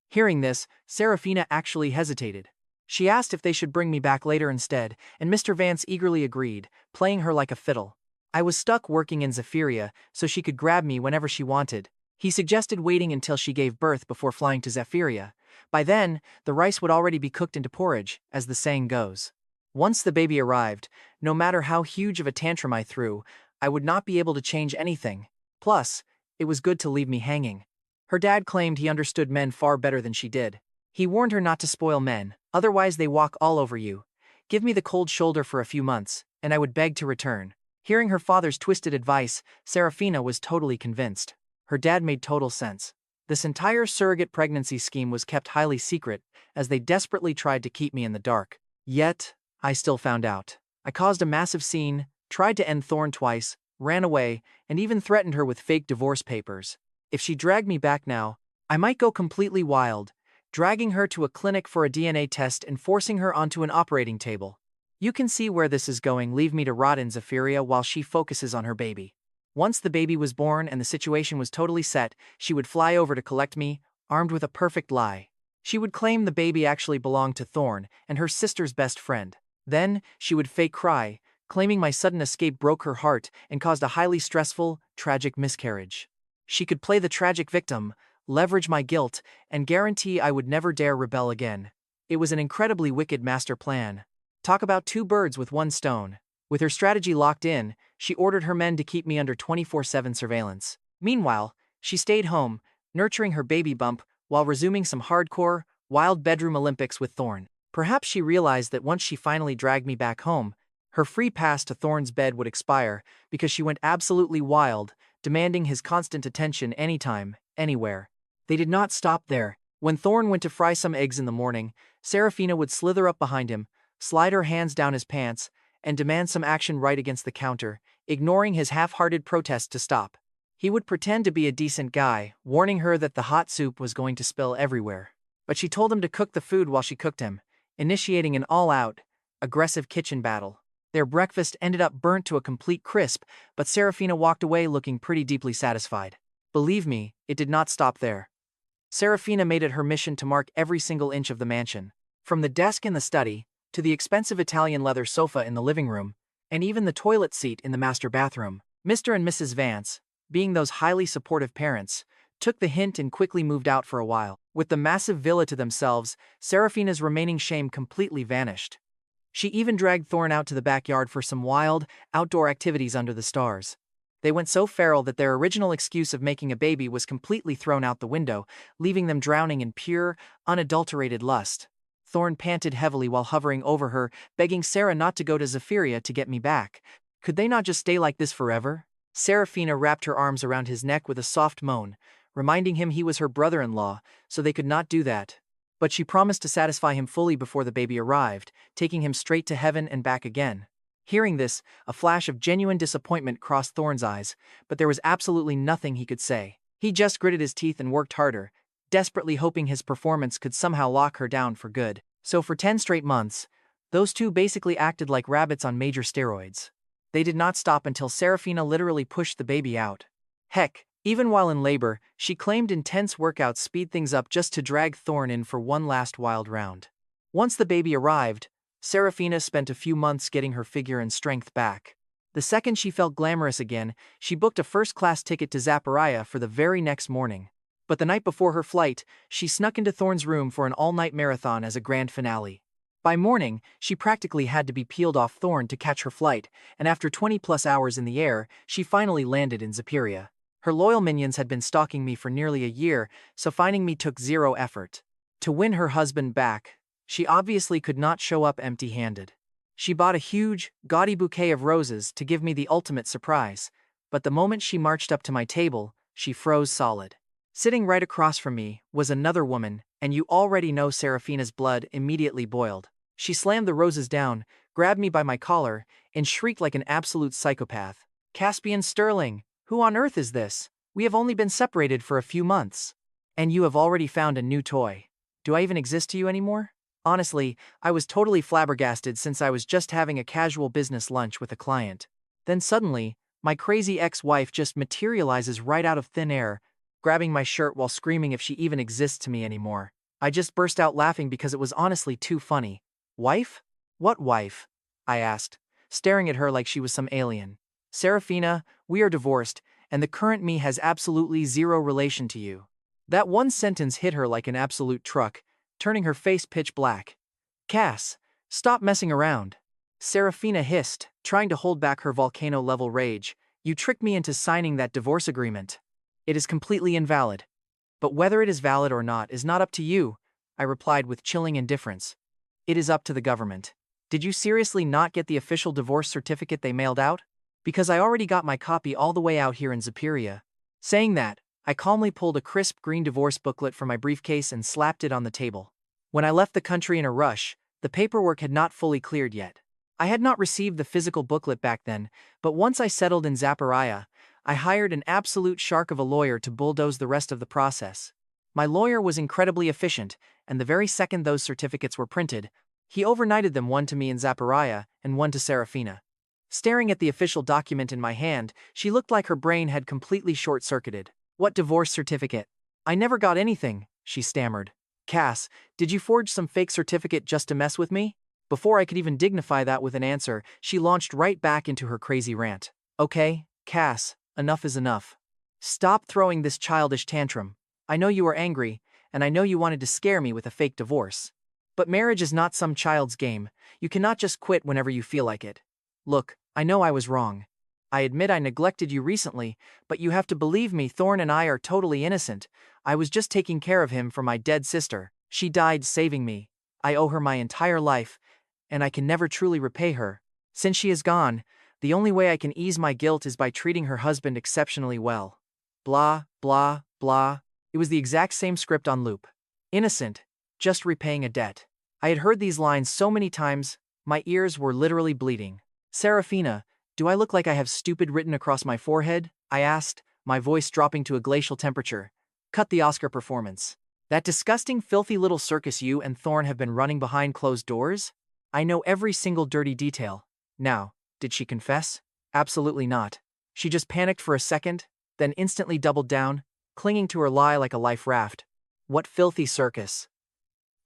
Speaker 1: Hearing this, Seraphina actually hesitated. She asked if they should bring me back later instead, and Mr. Vance eagerly agreed, playing her like a fiddle. I was stuck working in Zephyria, so she could grab me whenever she wanted. He suggested waiting until she gave birth before flying to Zephyria. By then, the rice would already be cooked into porridge, as the saying goes. Once the baby arrived, no matter how huge of a tantrum I threw, I would not be able to change anything. Plus, it was good to leave me hanging. Her dad claimed he understood men far better than she did. He warned her not to spoil men, otherwise they walk all over you. Give me the cold shoulder for a few months, and I would beg to return. Hearing her father's twisted advice, Seraphina was totally convinced. Her dad made total sense. This entire surrogate pregnancy scheme was kept highly secret, as they desperately tried to keep me in the dark. Yet, I still found out. I caused a massive scene, tried to end Thorn twice, ran away, and even threatened her with fake divorce papers. If she dragged me back now, I might go completely wild, dragging her to a clinic for a DNA test and forcing her onto an operating table. You can see where this is going. Leave me to rot in Zephyria while she focuses on her baby. Once the baby was born and the situation was totally set, she would fly over to collect me, armed with a perfect lie. She would claim the baby actually belonged to Thorn and her sister's best friend. Then, she would fake cry, claiming my sudden escape broke her heart and caused a highly stressful, tragic miscarriage. She could play the tragic victim, leverage my guilt, and guarantee I would never dare rebel again. It was an incredibly wicked master plan. Talk about two birds with one stone. With her strategy locked in, she ordered her men to keep me under 24/7 surveillance. Meanwhile, she stayed home, nurturing her baby bump, while resuming some hardcore, wild bedroom Olympics with Thorn. Perhaps she realized that once she finally dragged me back home, her free pass to Thorn's bed would expire because she went absolutely wild, demanding his constant attention anytime, anywhere. They did not stop there. When Thorn went to fry some eggs in the morning, Seraphina would slither up behind him, slide her hands down his pants, and demand some action right against the counter, ignoring his half-hearted protest to stop. He would pretend to be a decent guy, warning her that the hot soup was going to spill everywhere. But she told him to cook the food while she cooked him, initiating an all-out, aggressive kitchen battle. Their breakfast ended up burnt to a complete crisp, but Seraphina walked away looking pretty deeply satisfied. Believe me, it did not stop there. Seraphina made it her mission to mark every single inch of the mansion. From the desk in the study, to the expensive Italian leather sofa in the living room, and even the toilet seat in the master bathroom. Mr. and Mrs. Vance, being those highly supportive parents, took the hint and quickly moved out for a while. With the massive villa to themselves, Seraphina's remaining shame completely vanished. She even dragged Thorn out to the backyard for some wild, outdoor activities under the stars. They went so feral that their original excuse of making a baby was completely thrown out the window, leaving them drowning in pure, unadulterated lust. Thorn panted heavily while hovering over her, begging Sarah not to go to Zephyria to get me back. Could they not just stay like this forever? Seraphina wrapped her arms around his neck with a soft moan, reminding him he was her brother-in-law, so they could not do that. But she promised to satisfy him fully before the baby arrived, taking him straight to heaven and back again. Hearing this, a flash of genuine disappointment crossed Thorn's eyes, but there was absolutely nothing he could say. He just gritted his teeth and worked harder, desperately hoping his performance could somehow lock her down for good. So for 10 straight months, those two basically acted like rabbits on major steroids. They did not stop until Seraphina literally pushed the baby out. Heck, even while in labor, she claimed intense workouts speed things up just to drag Thorn in for one last wild round. Once the baby arrived, Seraphina spent a few months getting her figure and strength back. The second she felt glamorous again, she booked a first-class ticket to Zephyria for the very next morning. But the night before her flight, she snuck into Thorn's room for an all-night marathon as a grand finale. By morning, she practically had to be peeled off Thorn to catch her flight, and after 20-plus hours in the air, she finally landed in Zephyria. Her loyal minions had been stalking me for nearly a year, so finding me took zero effort. To win her husband back, she obviously could not show up empty-handed. She bought a huge, gaudy bouquet of roses to give me the ultimate surprise, but the moment she marched up to my table, she froze solid. Sitting right across from me was another woman, and you already know Seraphina's blood immediately boiled. She slammed the roses down, grabbed me by my collar, and shrieked like an absolute psychopath. "Caspian Sterling, who on earth is this? We have only been separated for a few months. And you have already found a new toy. Do I even exist to you anymore?" Honestly, I was totally flabbergasted since I was just having a casual business lunch with a client. Then suddenly, my crazy ex-wife just materializes right out of thin air, grabbing my shirt while screaming if she even exists to me anymore. I just burst out laughing because it was honestly too funny. Wife? What wife? I asked, staring at her like she was some alien. Seraphina, we are divorced, and the current me has absolutely zero relation to you. That one sentence hit her like an absolute truck, turning her face pitch black. Cass, stop messing around. Seraphina hissed, trying to hold back her volcano-level rage. You tricked me into signing that divorce agreement. It is completely invalid. But whether it is valid or not is not up to you, I replied with chilling indifference. It is up to the government. Did you seriously not get the official divorce certificate they mailed out? Because I already got my copy all the way out here in Zapiria. Saying that, I calmly pulled a crisp green divorce booklet from my briefcase and slapped it on the table. When I left the country in a rush, the paperwork had not fully cleared yet. I had not received the physical booklet back then, but once I settled in Zapiria, I hired an absolute shark of a lawyer to bulldoze the rest of the process. My lawyer was incredibly efficient, and the very second those certificates were printed, he overnighted them, one to me in Zapiria and one to Seraphina. Staring at the official document in my hand, she looked like her brain had completely short-circuited. What divorce certificate? I never got anything, she stammered. Cass, did you forge some fake certificate just to mess with me? Before I could even dignify that with an answer, she launched right back into her crazy rant. Okay, Cass, enough is enough. Stop throwing this childish tantrum. I know you are angry, and I know you wanted to scare me with a fake divorce. But marriage is not some child's game. You cannot just quit whenever you feel like it. Look, I know I was wrong. I admit I neglected you recently, but you have to believe me, Thorn and I are totally innocent. I was just taking care of him for my dead sister. She died saving me. I owe her my entire life, and I can never truly repay her. Since she is gone, the only way I can ease my guilt is by treating her husband exceptionally well. Blah, blah, blah. It was the exact same script on loop. Innocent, just repaying a debt. I had heard these lines so many times, my ears were literally bleeding. Seraphina, do I look like I have stupid written across my forehead? I asked, my voice dropping to a glacial temperature. Cut the Oscar performance. That disgusting, filthy little circus you and Thorn have been running behind closed doors? I know every single dirty detail. Now, did she confess? Absolutely not. She just panicked for a second, then instantly doubled down, clinging to her lie like a life raft. What filthy circus?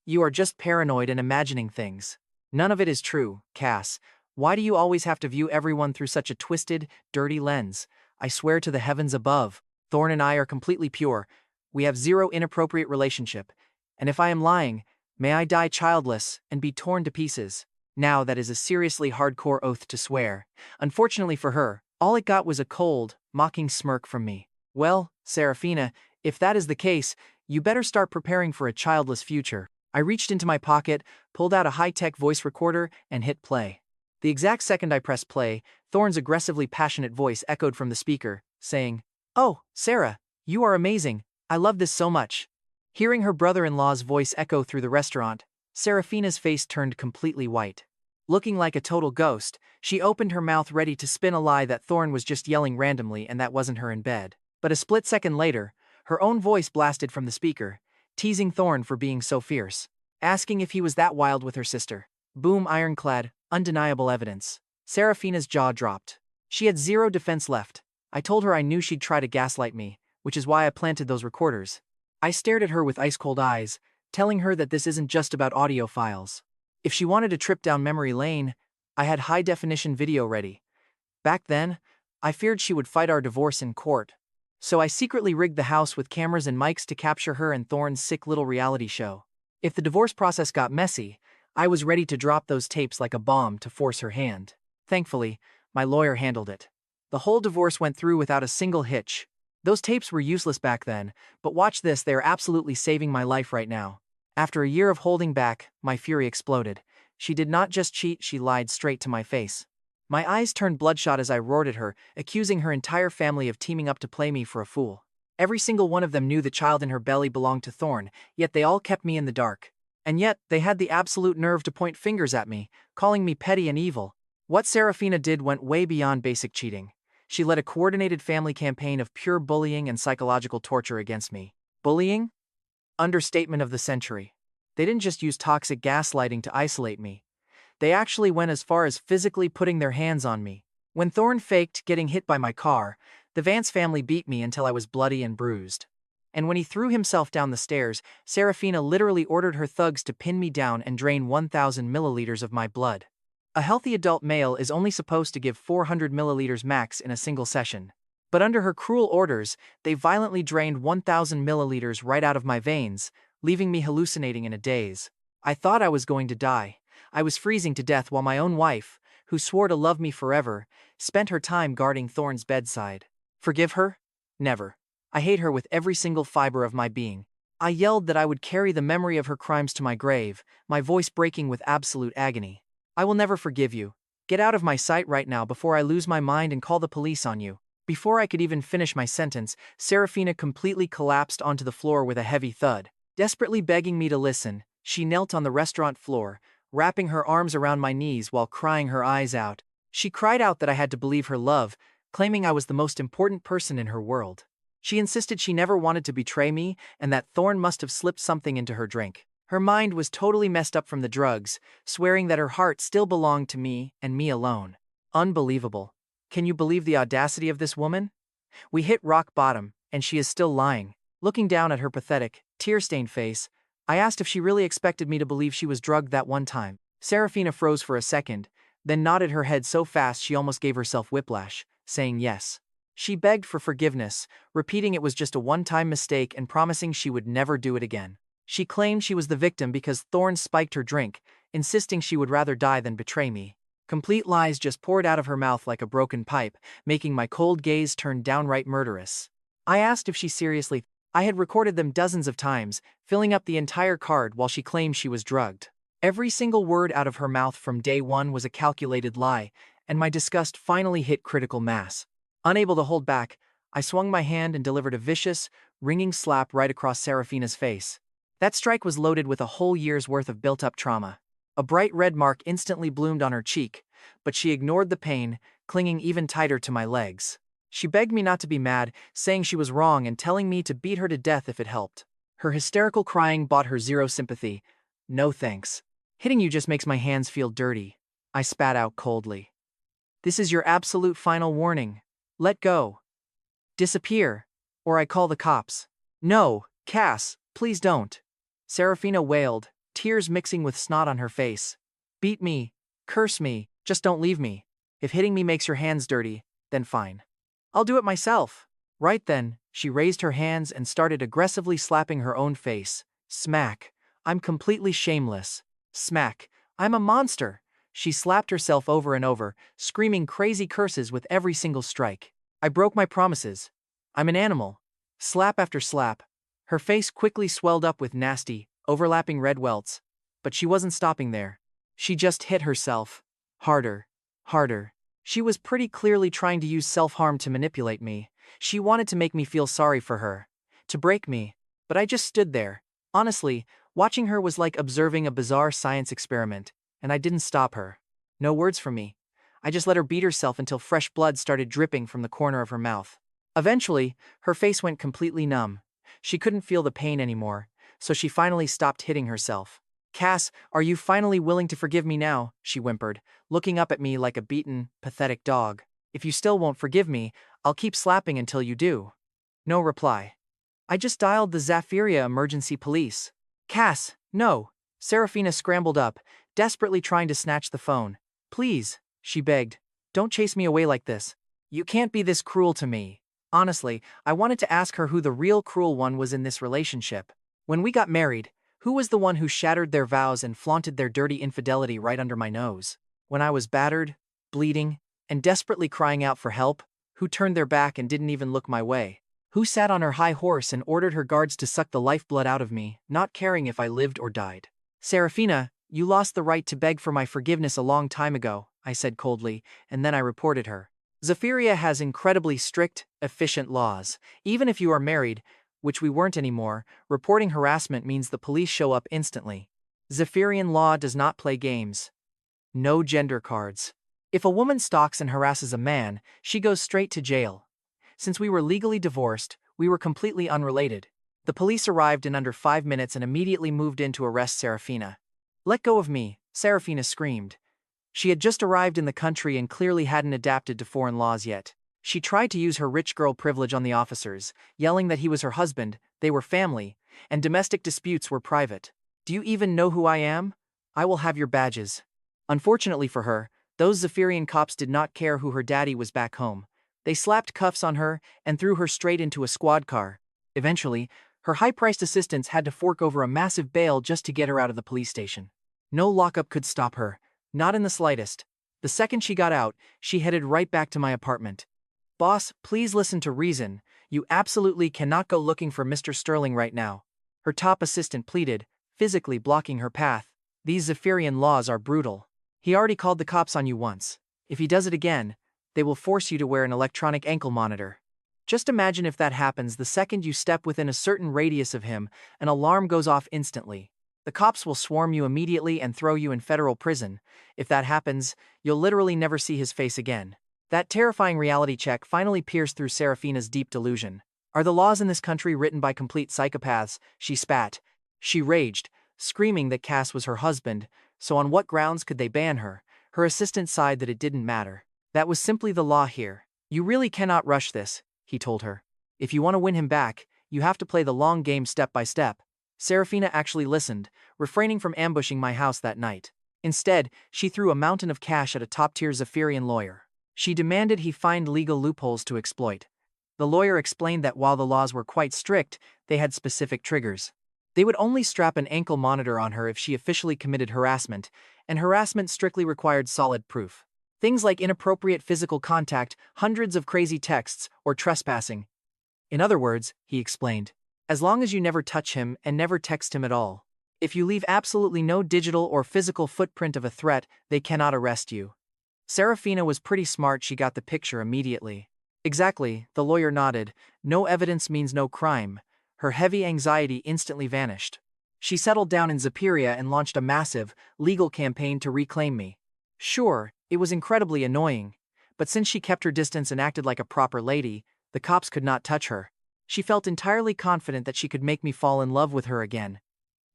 Speaker 1: You are just paranoid and imagining things. None of it is true, Cass. Why do you always have to view everyone through such a twisted, dirty lens? I swear to the heavens above, Thorn and I are completely pure. We have zero inappropriate relationship. And if I am lying, may I die childless and be torn to pieces. Now that is a seriously hardcore oath to swear. Unfortunately for her, all it got was a cold, mocking smirk from me. Well, Seraphina, if that is the case, you better start preparing for a childless future. I reached into my pocket, pulled out a high-tech voice recorder, and hit play. The exact second I pressed play, Thorn's aggressively passionate voice echoed from the speaker, saying, "Oh, Sarah, you are amazing. I love this so much." Hearing her brother-in-law's voice echo through the restaurant, Seraphina's face turned completely white. Looking like a total ghost, she opened her mouth ready to spin a lie that Thorn was just yelling randomly and that wasn't her in bed. But a split second later, her own voice blasted from the speaker, teasing Thorn for being so fierce, asking if he was that wild with her sister. Boom, ironclad, undeniable evidence. Seraphina's jaw dropped. She had zero defense left. I told her I knew she'd try to gaslight me, which is why I planted those recorders. I stared at her with ice-cold eyes, telling her that this isn't just about audio files. If she wanted a trip down memory lane, I had high-definition video ready. Back then, I feared she would fight our divorce in court. So I secretly rigged the house with cameras and mics to capture her and Thorn's sick little reality show. If the divorce process got messy, I was ready to drop those tapes like a bomb to force her hand. Thankfully, my lawyer handled it. The whole divorce went through without a single hitch. Those tapes were useless back then, but watch this, they are absolutely saving my life right now. After a year of holding back, my fury exploded. She did not just cheat, she lied straight to my face. My eyes turned bloodshot as I roared at her, accusing her entire family of teaming up to play me for a fool. Every single one of them knew the child in her belly belonged to Thorn, yet they all kept me in the dark. And yet, they had the absolute nerve to point fingers at me, calling me petty and evil. What Seraphina did went way beyond basic cheating. She led a coordinated family campaign of pure bullying and psychological torture against me. Bullying? Understatement of the century. They didn't just use toxic gaslighting to isolate me. They actually went as far as physically putting their hands on me. When Thorn faked getting hit by my car, the Vance family beat me until I was bloody and bruised. And when he threw himself down the stairs, Seraphina literally ordered her thugs to pin me down and drain 1,000 milliliters of my blood. A healthy adult male is only supposed to give 400 milliliters max in a single session. But under her cruel orders, they violently drained 1,000 milliliters right out of my veins, leaving me hallucinating in a daze. I thought I was going to die. I was freezing to death while my own wife, who swore to love me forever, spent her time guarding Thorn's bedside. Forgive her? Never. I hate her with every single fiber of my being. I yelled that I would carry the memory of her crimes to my grave, my voice breaking with absolute agony. I will never forgive you. Get out of my sight right now before I lose my mind and call the police on you. Before I could even finish my sentence, Seraphina completely collapsed onto the floor with a heavy thud. Desperately begging me to listen, she knelt on the restaurant floor, wrapping her arms around my knees while crying her eyes out. She cried out that I had to believe her love, claiming I was the most important person in her world. She insisted she never wanted to betray me and that Thorn must have slipped something into her drink. Her mind was totally messed up from the drugs, swearing that her heart still belonged to me and me alone. Unbelievable. Can you believe the audacity of this woman? We hit rock bottom, and she is still lying. Looking down at her pathetic, tear-stained face, I asked if she really expected me to believe she was drugged that one time. Seraphina froze for a second, then nodded her head so fast she almost gave herself whiplash, saying yes. She begged for forgiveness, repeating it was just a one-time mistake and promising she would never do it again. She claimed she was the victim because Thorn spiked her drink, insisting she would rather die than betray me. Complete lies just poured out of her mouth like a broken pipe, making my cold gaze turn downright murderous. I asked if she seriously. I had recorded them dozens of times, filling up the entire card while she claimed she was drugged. Every single word out of her mouth from day one was a calculated lie, and my disgust finally hit critical mass. Unable to hold back, I swung my hand and delivered a vicious, ringing slap right across Seraphina's face. That strike was loaded with a whole year's worth of built-up trauma. A bright red mark instantly bloomed on her cheek, but she ignored the pain, clinging even tighter to my legs. She begged me not to be mad, saying she was wrong and telling me to beat her to death if it helped. Her hysterical crying bought her zero sympathy. No thanks. Hitting you just makes my hands feel dirty. I spat out coldly. This is your absolute final warning. Let go. Disappear. Or I call the cops. No, Cass, please don't. Seraphina wailed, tears mixing with snot on her face. Beat me. Curse me. Just don't leave me. If hitting me makes your hands dirty, then fine. I'll do it myself. Right then, she raised her hands and started aggressively slapping her own face. Smack. I'm completely shameless. Smack. I'm a monster. She slapped herself over and over, screaming crazy curses with every single strike. I broke my promises. I'm an animal. Slap after slap. Her face quickly swelled up with nasty, overlapping red welts. But she wasn't stopping there. She just hit herself. Harder. Harder. She was pretty clearly trying to use self-harm to manipulate me. She wanted to make me feel sorry for her. To break me. But I just stood there. Honestly, watching her was like observing a bizarre science experiment, and I didn't stop her. No words from me. I just let her beat herself until fresh blood started dripping from the corner of her mouth. Eventually, her face went completely numb. She couldn't feel the pain anymore, so she finally stopped hitting herself. Cass, are you finally willing to forgive me now? She whimpered, looking up at me like a beaten, pathetic dog. If you still won't forgive me, I'll keep slapping until you do. No reply. I just dialed the Zephyria emergency police. Cass, no. Seraphina scrambled up, desperately trying to snatch the phone. Please, she begged, don't chase me away like this. You can't be this cruel to me. Honestly, I wanted to ask her who the real cruel one was in this relationship. When we got married, who was the one who shattered their vows and flaunted their dirty infidelity right under my nose? When I was battered, bleeding, and desperately crying out for help, who turned their back and didn't even look my way? Who sat on her high horse and ordered her guards to suck the lifeblood out of me, not caring if I lived or died? Seraphina, you lost the right to beg for my forgiveness a long time ago, I said coldly, and then I reported her. Zephyria has incredibly strict, efficient laws. Even if you are married, which we weren't anymore, reporting harassment means the police show up instantly. Zephyrian law does not play games. No gender cards. If a woman stalks and harasses a man, she goes straight to jail. Since we were legally divorced, we were completely unrelated. The police arrived in under 5 minutes and immediately moved in to arrest Seraphina. Let go of me, Seraphina screamed. She had just arrived in the country and clearly hadn't adapted to foreign laws yet. She tried to use her rich girl privilege on the officers, yelling that he was her husband, they were family, and domestic disputes were private. Do you even know who I am? I will have your badges. Unfortunately for her, those Zephyrian cops did not care who her daddy was back home. They slapped cuffs on her and threw her straight into a squad car. Eventually, her high-priced assistants had to fork over a massive bail just to get her out of the police station. No lockup could stop her, not in the slightest. The second she got out, she headed right back to my apartment. Boss, please listen to reason. You absolutely cannot go looking for Mr. Sterling right now. Her top assistant pleaded, physically blocking her path. These Zephyrian laws are brutal. He already called the cops on you once. If he does it again, they will force you to wear an electronic ankle monitor. Just imagine if that happens the second you step within a certain radius of him, an alarm goes off instantly. The cops will swarm you immediately and throw you in federal prison. If that happens, you'll literally never see his face again. That terrifying reality check finally pierced through Seraphina's deep delusion. Are the laws in this country written by complete psychopaths? She spat. She raged, screaming that Cass was her husband, so on what grounds could they ban her? Her assistant sighed that it didn't matter. That was simply the law here. You really cannot rush this, he told her. If you want to win him back, you have to play the long game step by step. Seraphina actually listened, refraining from ambushing my house that night. Instead, she threw a mountain of cash at a top-tier Zephyrian lawyer. She demanded he find legal loopholes to exploit. The lawyer explained that while the laws were quite strict, they had specific triggers. They would only strap an ankle monitor on her if she officially committed harassment, and harassment strictly required solid proof. Things like inappropriate physical contact, hundreds of crazy texts, or trespassing. In other words, he explained, as long as you never touch him and never text him at all. If you leave absolutely no digital or physical footprint of a threat, they cannot arrest you. Seraphina was pretty smart, she got the picture immediately. Exactly, the lawyer nodded. No evidence means no crime. Her heavy anxiety instantly vanished. She settled down in Zapiria and launched a massive, legal campaign to reclaim me. Sure, it was incredibly annoying, but since she kept her distance and acted like a proper lady, the cops could not touch her. She felt entirely confident that she could make me fall in love with her again.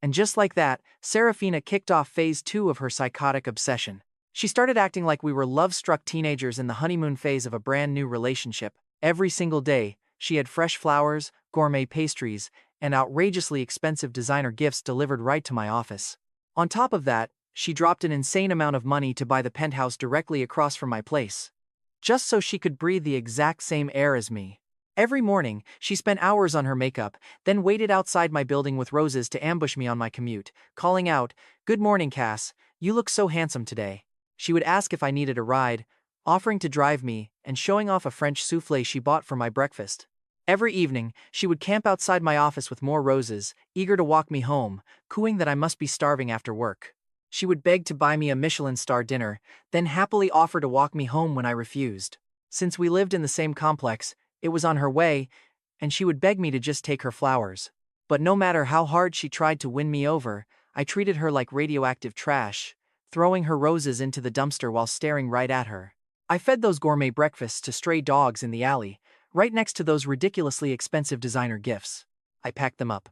Speaker 1: And just like that, Seraphina kicked off phase 2 of her psychotic obsession. She started acting like we were love-struck teenagers in the honeymoon phase of a brand new relationship. Every single day, she had fresh flowers, gourmet pastries, and outrageously expensive designer gifts delivered right to my office. On top of that, she dropped an insane amount of money to buy the penthouse directly across from my place, just so she could breathe the exact same air as me. Every morning, she spent hours on her makeup, then waited outside my building with roses to ambush me on my commute, calling out, "Good morning, Cass, you look so handsome today." She would ask if I needed a ride, offering to drive me, and showing off a French soufflé she bought for my breakfast. Every evening, she would camp outside my office with more roses, eager to walk me home, cooing that I must be starving after work. She would beg to buy me a Michelin star dinner, then happily offer to walk me home when I refused. Since we lived in the same complex, it was on her way, and she would beg me to just take her flowers. But no matter how hard she tried to win me over, I treated her like radioactive trash, throwing her roses into the dumpster while staring right at her. I fed those gourmet breakfasts to stray dogs in the alley, right next to those ridiculously expensive designer gifts. I packed them up.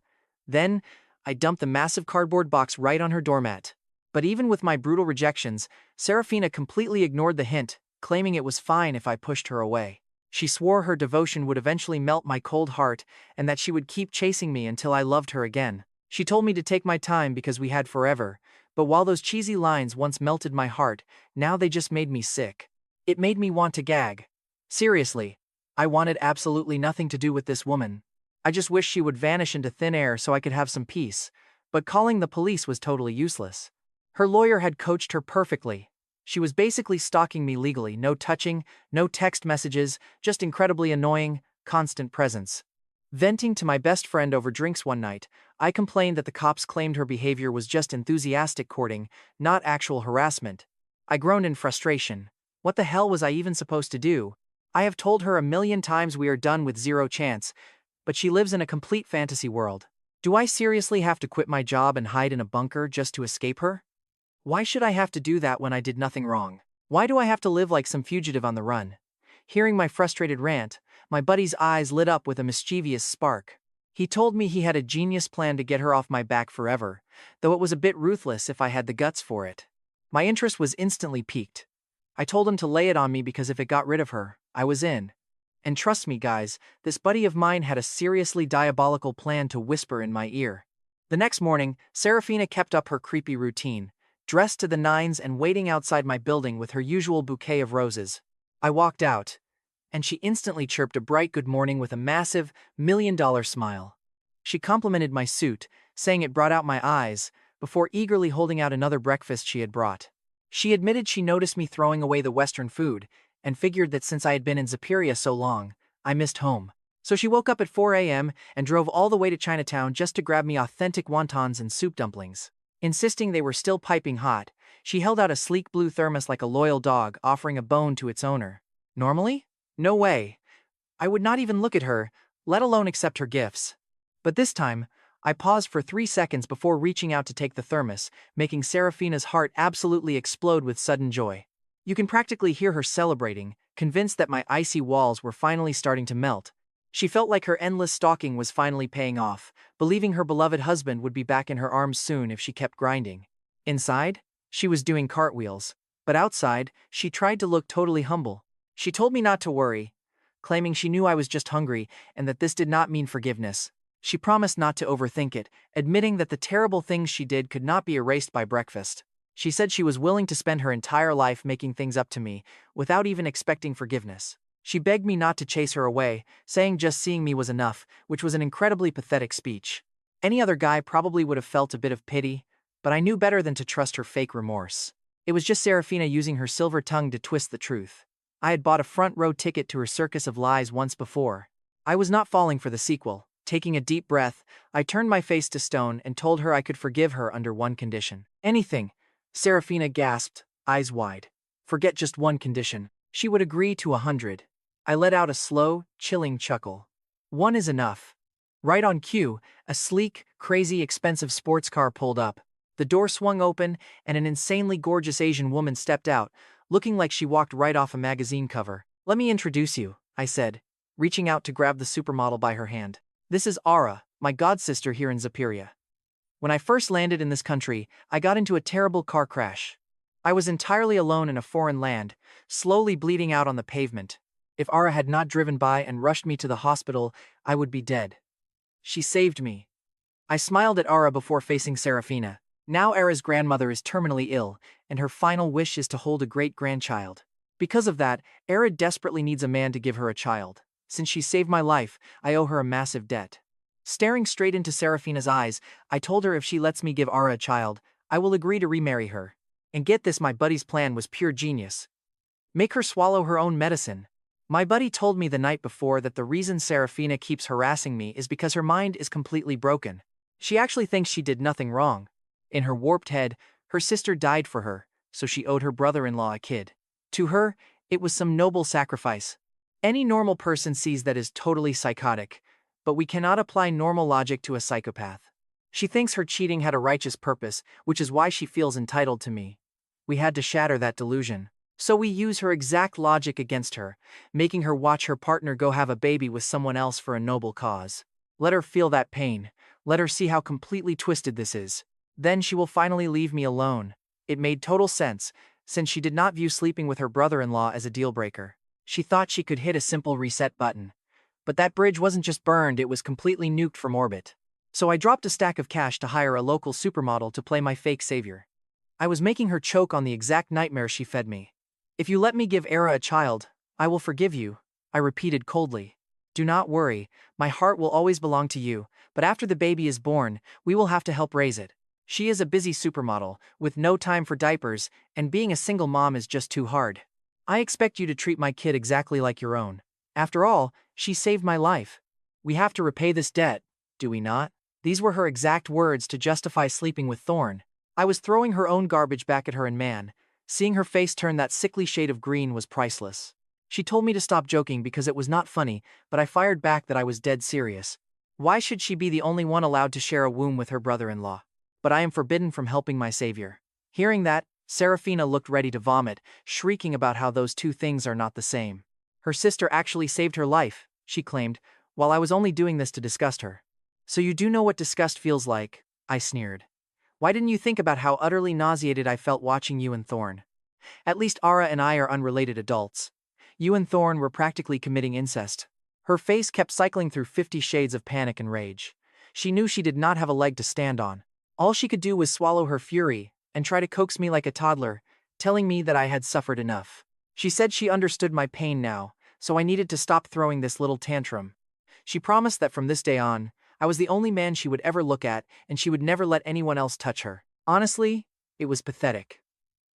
Speaker 1: Then, I dumped the massive cardboard box right on her doormat. But even with my brutal rejections, Seraphina completely ignored the hint, claiming it was fine if I pushed her away. She swore her devotion would eventually melt my cold heart and that she would keep chasing me until I loved her again. She told me to take my time because we had forever, but while those cheesy lines once melted my heart, now they just made me sick. It made me want to gag. Seriously, I wanted absolutely nothing to do with this woman. I just wished she would vanish into thin air so I could have some peace, but calling the police was totally useless. Her lawyer had coached her perfectly. She was basically stalking me legally, no touching, no text messages, just incredibly annoying, constant presence. Venting to my best friend over drinks one night, I complained that the cops claimed her behavior was just enthusiastic courting, not actual harassment. I groaned in frustration. What the hell was I even supposed to do? I have told her a million times we are done with zero chance, but she lives in a complete fantasy world. Do I seriously have to quit my job and hide in a bunker just to escape her? Why should I have to do that when I did nothing wrong? Why do I have to live like some fugitive on the run? Hearing my frustrated rant, my buddy's eyes lit up with a mischievous spark. He told me he had a genius plan to get her off my back forever, though it was a bit ruthless if I had the guts for it. My interest was instantly piqued. I told him to lay it on me because if it got rid of her, I was in. And trust me guys, this buddy of mine had a seriously diabolical plan to whisper in my ear. The next morning, Seraphina kept up her creepy routine, dressed to the nines and waiting outside my building with her usual bouquet of roses. I walked out, and she instantly chirped a bright good morning with a massive, $1,000,000 smile. She complimented my suit, saying it brought out my eyes, before eagerly holding out another breakfast she had brought. She admitted she noticed me throwing away the Western food, and figured that since I had been in Zapiria so long, I missed home. So she woke up at 4 a.m. and drove all the way to Chinatown just to grab me authentic wontons and soup dumplings. Insisting they were still piping hot, she held out a sleek blue thermos like a loyal dog offering a bone to its owner. Normally? No way. I would not even look at her, let alone accept her gifts. But this time, I paused for 3 seconds before reaching out to take the thermos, making Seraphina's heart absolutely explode with sudden joy. You can practically hear her celebrating, convinced that my icy walls were finally starting to melt. She felt like her endless stalking was finally paying off, believing her beloved husband would be back in her arms soon if she kept grinding. Inside, she was doing cartwheels, but outside, she tried to look totally humble. She told me not to worry, claiming she knew I was just hungry and that this did not mean forgiveness. She promised not to overthink it, admitting that the terrible things she did could not be erased by breakfast. She said she was willing to spend her entire life making things up to me, without even expecting forgiveness. She begged me not to chase her away, saying just seeing me was enough, which was an incredibly pathetic speech. Any other guy probably would have felt a bit of pity, but I knew better than to trust her fake remorse. It was just Seraphina using her silver tongue to twist the truth. I had bought a front-row ticket to her circus of lies once before. I was not falling for the sequel. Taking a deep breath, I turned my face to stone and told her I could forgive her under one condition. Anything. Seraphina gasped, eyes wide. Forget just one condition. She would agree to 100. I let out a slow, chilling chuckle. One is enough. Right on cue, a sleek, crazy, expensive sports car pulled up. The door swung open, and an insanely gorgeous Asian woman stepped out, looking like she walked right off a magazine cover. Let me introduce you, I said, reaching out to grab the supermodel by her hand. This is Ara, my godsister here in Zapiria. When I first landed in this country, I got into a terrible car crash. I was entirely alone in a foreign land, slowly bleeding out on the pavement. If Ara had not driven by and rushed me to the hospital, I would be dead. She saved me. I smiled at Ara before facing Seraphina. Now Ara's grandmother is terminally ill, and her final wish is to hold a great-grandchild. Because of that, Ara desperately needs a man to give her a child. Since she saved my life, I owe her a massive debt. Staring straight into Seraphina's eyes, I told her if she lets me give Ara a child, I will agree to remarry her. And get this, my buddy's plan was pure genius. Make her swallow her own medicine. My buddy told me the night before that the reason Seraphina keeps harassing me is because her mind is completely broken. She actually thinks she did nothing wrong. In her warped head, her sister died for her, so she owed her brother-in-law a kid. To her, it was some noble sacrifice. Any normal person sees that as totally psychotic, but we cannot apply normal logic to a psychopath. She thinks her cheating had a righteous purpose, which is why she feels entitled to me. We had to shatter that delusion. So we use her exact logic against her, making her watch her partner go have a baby with someone else for a noble cause. Let her feel that pain. Let her see how completely twisted this is. Then she will finally leave me alone. It made total sense, since she did not view sleeping with her brother-in-law as a deal-breaker. She thought she could hit a simple reset button. But that bridge wasn't just burned, it was completely nuked from orbit. So I dropped a stack of cash to hire a local supermodel to play my fake savior. I was making her choke on the exact nightmare she fed me. If you let me give Era a child, I will forgive you, I repeated coldly. Do not worry, my heart will always belong to you, but after the baby is born, we will have to help raise it. She is a busy supermodel, with no time for diapers, and being a single mom is just too hard. I expect you to treat my kid exactly like your own. After all, she saved my life. We have to repay this debt, do we not? These were her exact words to justify sleeping with Thorn. I was throwing her own garbage back at her and man. Seeing her face turn that sickly shade of green was priceless. She told me to stop joking because it was not funny, but I fired back that I was dead serious. Why should she be the only one allowed to share a womb with her brother-in-law? But I am forbidden from helping my savior. Hearing that, Seraphina looked ready to vomit, shrieking about how those two things are not the same. Her sister actually saved her life, she claimed, while I was only doing this to disgust her. So you do know what disgust feels like, I sneered. Why didn't you think about how utterly nauseated I felt watching you and Thorn? At least Ara and I are unrelated adults. You and Thorn were practically committing incest. Her face kept cycling through 50 shades of panic and rage. She knew she did not have a leg to stand on. All she could do was swallow her fury and try to coax me like a toddler, telling me that I had suffered enough. She said she understood my pain now, so I needed to stop throwing this little tantrum. She promised that from this day on, I was the only man she would ever look at and she would never let anyone else touch her. Honestly, it was pathetic.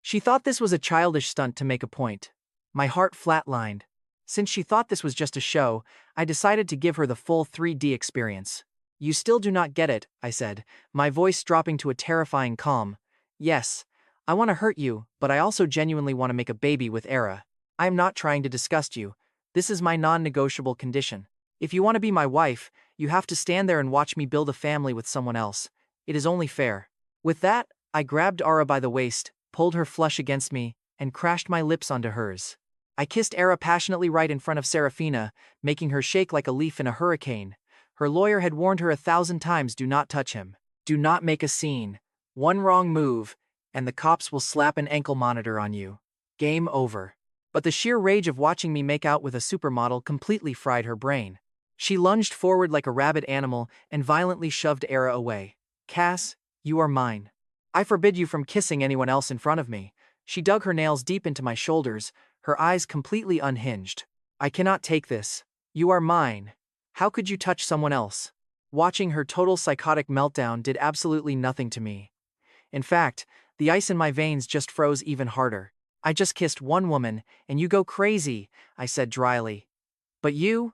Speaker 1: She thought this was a childish stunt to make a point. My heart flatlined. Since she thought this was just a show, I decided to give her the full 3D experience. You still do not get it, I said, my voice dropping to a terrifying calm. Yes, I want to hurt you, but I also genuinely want to make a baby with Era. I am not trying to disgust you. This is my non-negotiable condition. If you want to be my wife, you have to stand there and watch me build a family with someone else. It is only fair. With that, I grabbed Ara by the waist, pulled her flush against me, and crashed my lips onto hers. I kissed Era passionately right in front of Seraphina, making her shake like a leaf in a hurricane. Her lawyer had warned her 1,000 times, do not touch him. Do not make a scene. One wrong move, and the cops will slap an ankle monitor on you. Game over. But the sheer rage of watching me make out with a supermodel completely fried her brain. She lunged forward like a rabid animal and violently shoved Era away. Cass, you are mine. I forbid you from kissing anyone else in front of me. She dug her nails deep into my shoulders, her eyes completely unhinged. I cannot take this. You are mine. How could you touch someone else? Watching her total psychotic meltdown did absolutely nothing to me. In fact, the ice in my veins just froze even harder. I just kissed one woman, and you go crazy, I said dryly. But you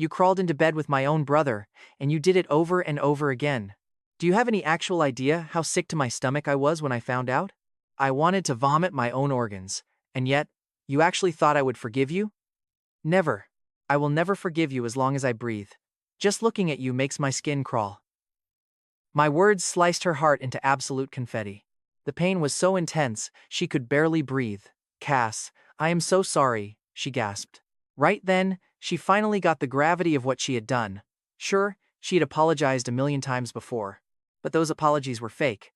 Speaker 1: crawled into bed with my own brother, and you did it over and over again. Do you have any actual idea how sick to my stomach I was when I found out? I wanted to vomit my own organs, and yet, you actually thought I would forgive you? Never. I will never forgive you as long as I breathe. Just looking at you makes my skin crawl. My words sliced her heart into absolute confetti. The pain was so intense, she could barely breathe. Cass, I am so sorry, she gasped. Right then, she finally got the gravity of what she had done. Sure, she had apologized a million times before. But those apologies were fake.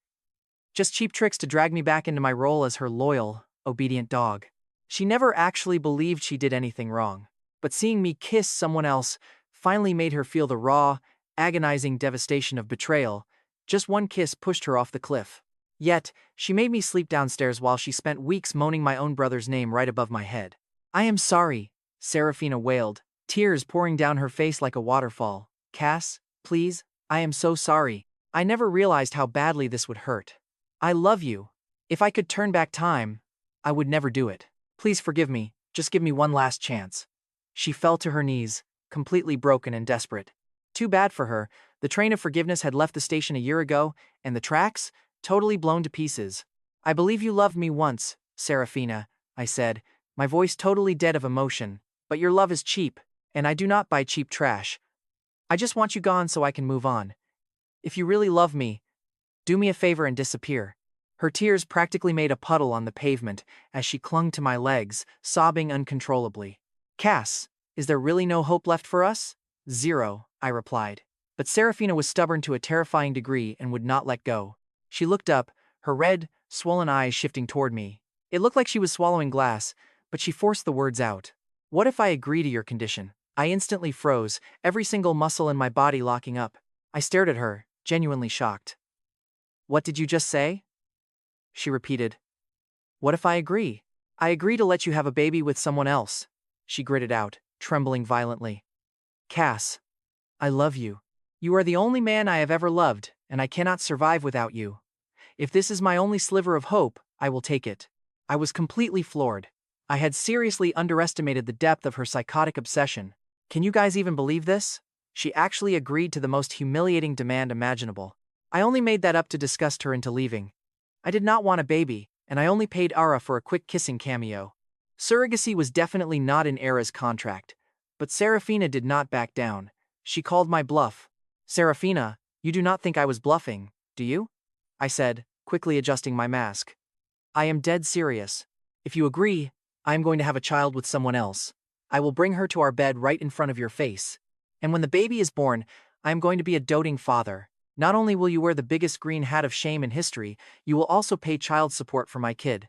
Speaker 1: Just cheap tricks to drag me back into my role as her loyal, obedient dog. She never actually believed she did anything wrong. But seeing me kiss someone else finally made her feel the raw, agonizing devastation of betrayal. Just one kiss pushed her off the cliff. Yet, she made me sleep downstairs while she spent weeks moaning my own brother's name right above my head. I am sorry, Seraphina wailed, tears pouring down her face like a waterfall. Cass, please, I am so sorry. I never realized how badly this would hurt. I love you. If I could turn back time, I would never do it. Please forgive me, just give me one last chance. She fell to her knees, completely broken and desperate. Too bad for her, the train of forgiveness had left the station a year ago, and the tracks, totally blown to pieces. I believe you loved me once, Seraphina, I said, my voice totally dead of emotion, but your love is cheap, and I do not buy cheap trash. I just want you gone so I can move on. If you really love me, do me a favor and disappear. Her tears practically made a puddle on the pavement as she clung to my legs, sobbing uncontrollably. Cass, is there really no hope left for us? Zero, I replied. But Seraphina was stubborn to a terrifying degree and would not let go. She looked up, her red, swollen eyes shifting toward me. It looked like she was swallowing glass, but she forced the words out. What if I agree to your condition? I instantly froze, every single muscle in my body locking up. I stared at her, genuinely shocked. What did you just say? She repeated. What if I agree? I agree to let you have a baby with someone else, she gritted out, trembling violently. Cass, I love you. You are the only man I have ever loved, and I cannot survive without you. If this is my only sliver of hope, I will take it. I was completely floored. I had seriously underestimated the depth of her psychotic obsession. Can you guys even believe this? She actually agreed to the most humiliating demand imaginable. I only made that up to disgust her into leaving. I did not want a baby, and I only paid Ara for a quick kissing cameo. Surrogacy was definitely not in Ara's contract. But Seraphina did not back down. She called my bluff. Seraphina, you do not think I was bluffing, do you? I said, quickly adjusting my mask. I am dead serious. If you agree, I am going to have a child with someone else. I will bring her to our bed right in front of your face. And when the baby is born, I am going to be a doting father. Not only will you wear the biggest green hat of shame in history, you will also pay child support for my kid.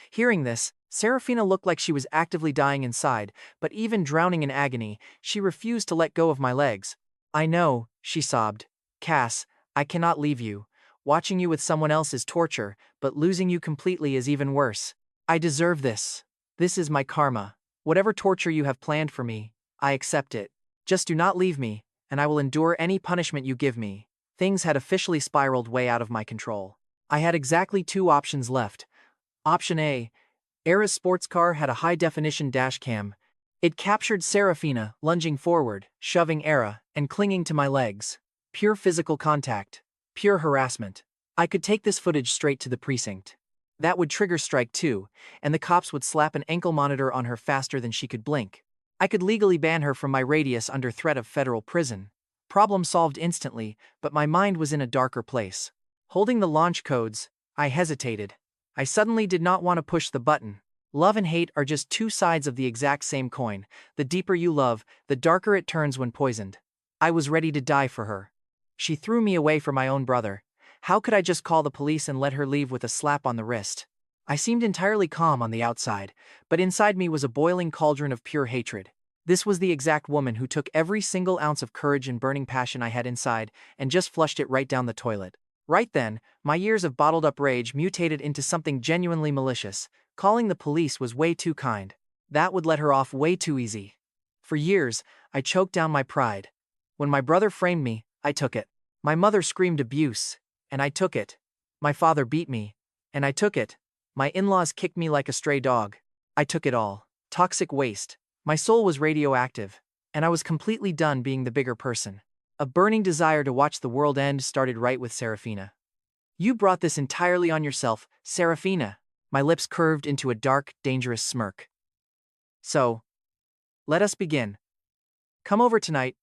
Speaker 1: Hearing this, Seraphina looked like she was actively dying inside, but even drowning in agony, she refused to let go of my legs. I know, she sobbed. Cass, I cannot leave you. Watching you with someone else is torture, but losing you completely is even worse. I deserve this. This is my karma. Whatever torture you have planned for me, I accept it. Just do not leave me, and I will endure any punishment you give me. Things had officially spiraled way out of my control. I had exactly two options left. Option A. Era's sports car had a high-definition dashcam. It captured Seraphina, lunging forward, shoving Era, and clinging to my legs. Pure physical contact. Pure harassment. I could take this footage straight to the precinct. That would trigger strike 2, and the cops would slap an ankle monitor on her faster than she could blink. I could legally ban her from my radius under threat of federal prison. Problem solved instantly, but my mind was in a darker place. Holding the launch codes, I hesitated. I suddenly did not want to push the button. Love and hate are just two sides of the exact same coin. The deeper you love, the darker it turns when poisoned. I was ready to die for her. She threw me away for my own brother. How could I just call the police and let her leave with a slap on the wrist? I seemed entirely calm on the outside, but inside me was a boiling cauldron of pure hatred. This was the exact woman who took every single ounce of courage and burning passion I had inside and just flushed it right down the toilet. Right then, my years of bottled-up rage mutated into something genuinely malicious. Calling the police was way too kind. That would let her off way too easy. For years, I choked down my pride. When my brother framed me, I took it. My mother screamed abuse, and I took it. My father beat me, and I took it. My in-laws kicked me like a stray dog. I took it all. Toxic waste. My soul was radioactive, and I was completely done being the bigger person. A burning desire to watch the world end started right with Seraphina. You brought this entirely on yourself, Seraphina. My lips curved into a dark, dangerous smirk. So, let us begin. Come over tonight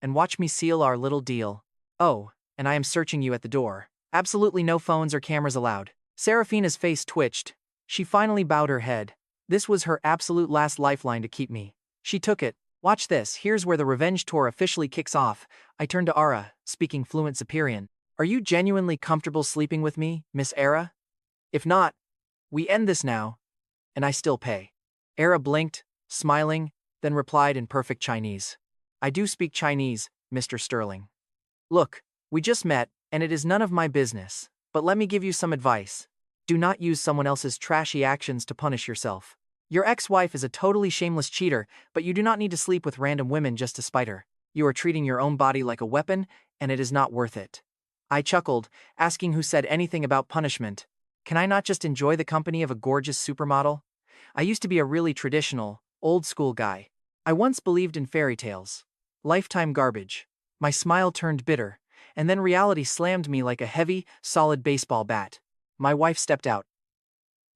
Speaker 1: and watch me seal our little deal. Oh, and I am searching you at the door. Absolutely no phones or cameras allowed. Seraphina's face twitched. She finally bowed her head. This was her absolute last lifeline to keep me. She took it. Watch this, here's where the revenge tour officially kicks off. I turned to Ara, speaking fluent Superian. Are you genuinely comfortable sleeping with me, Miss Era? If not, we end this now, and I still pay. Era blinked, smiling, then replied in perfect Chinese. I do speak Chinese, Mr. Sterling. Look, we just met, and it is none of my business, but let me give you some advice. Do not use someone else's trashy actions to punish yourself. Your ex-wife is a totally shameless cheater, but you do not need to sleep with random women just to spite her. You are treating your own body like a weapon, and it is not worth it. I chuckled, asking who said anything about punishment. Can I not just enjoy the company of a gorgeous supermodel? I used to be a really traditional, old-school guy. I once believed in fairy tales. Lifetime garbage. My smile turned bitter, and then reality slammed me like a heavy, solid baseball bat. My wife stepped out.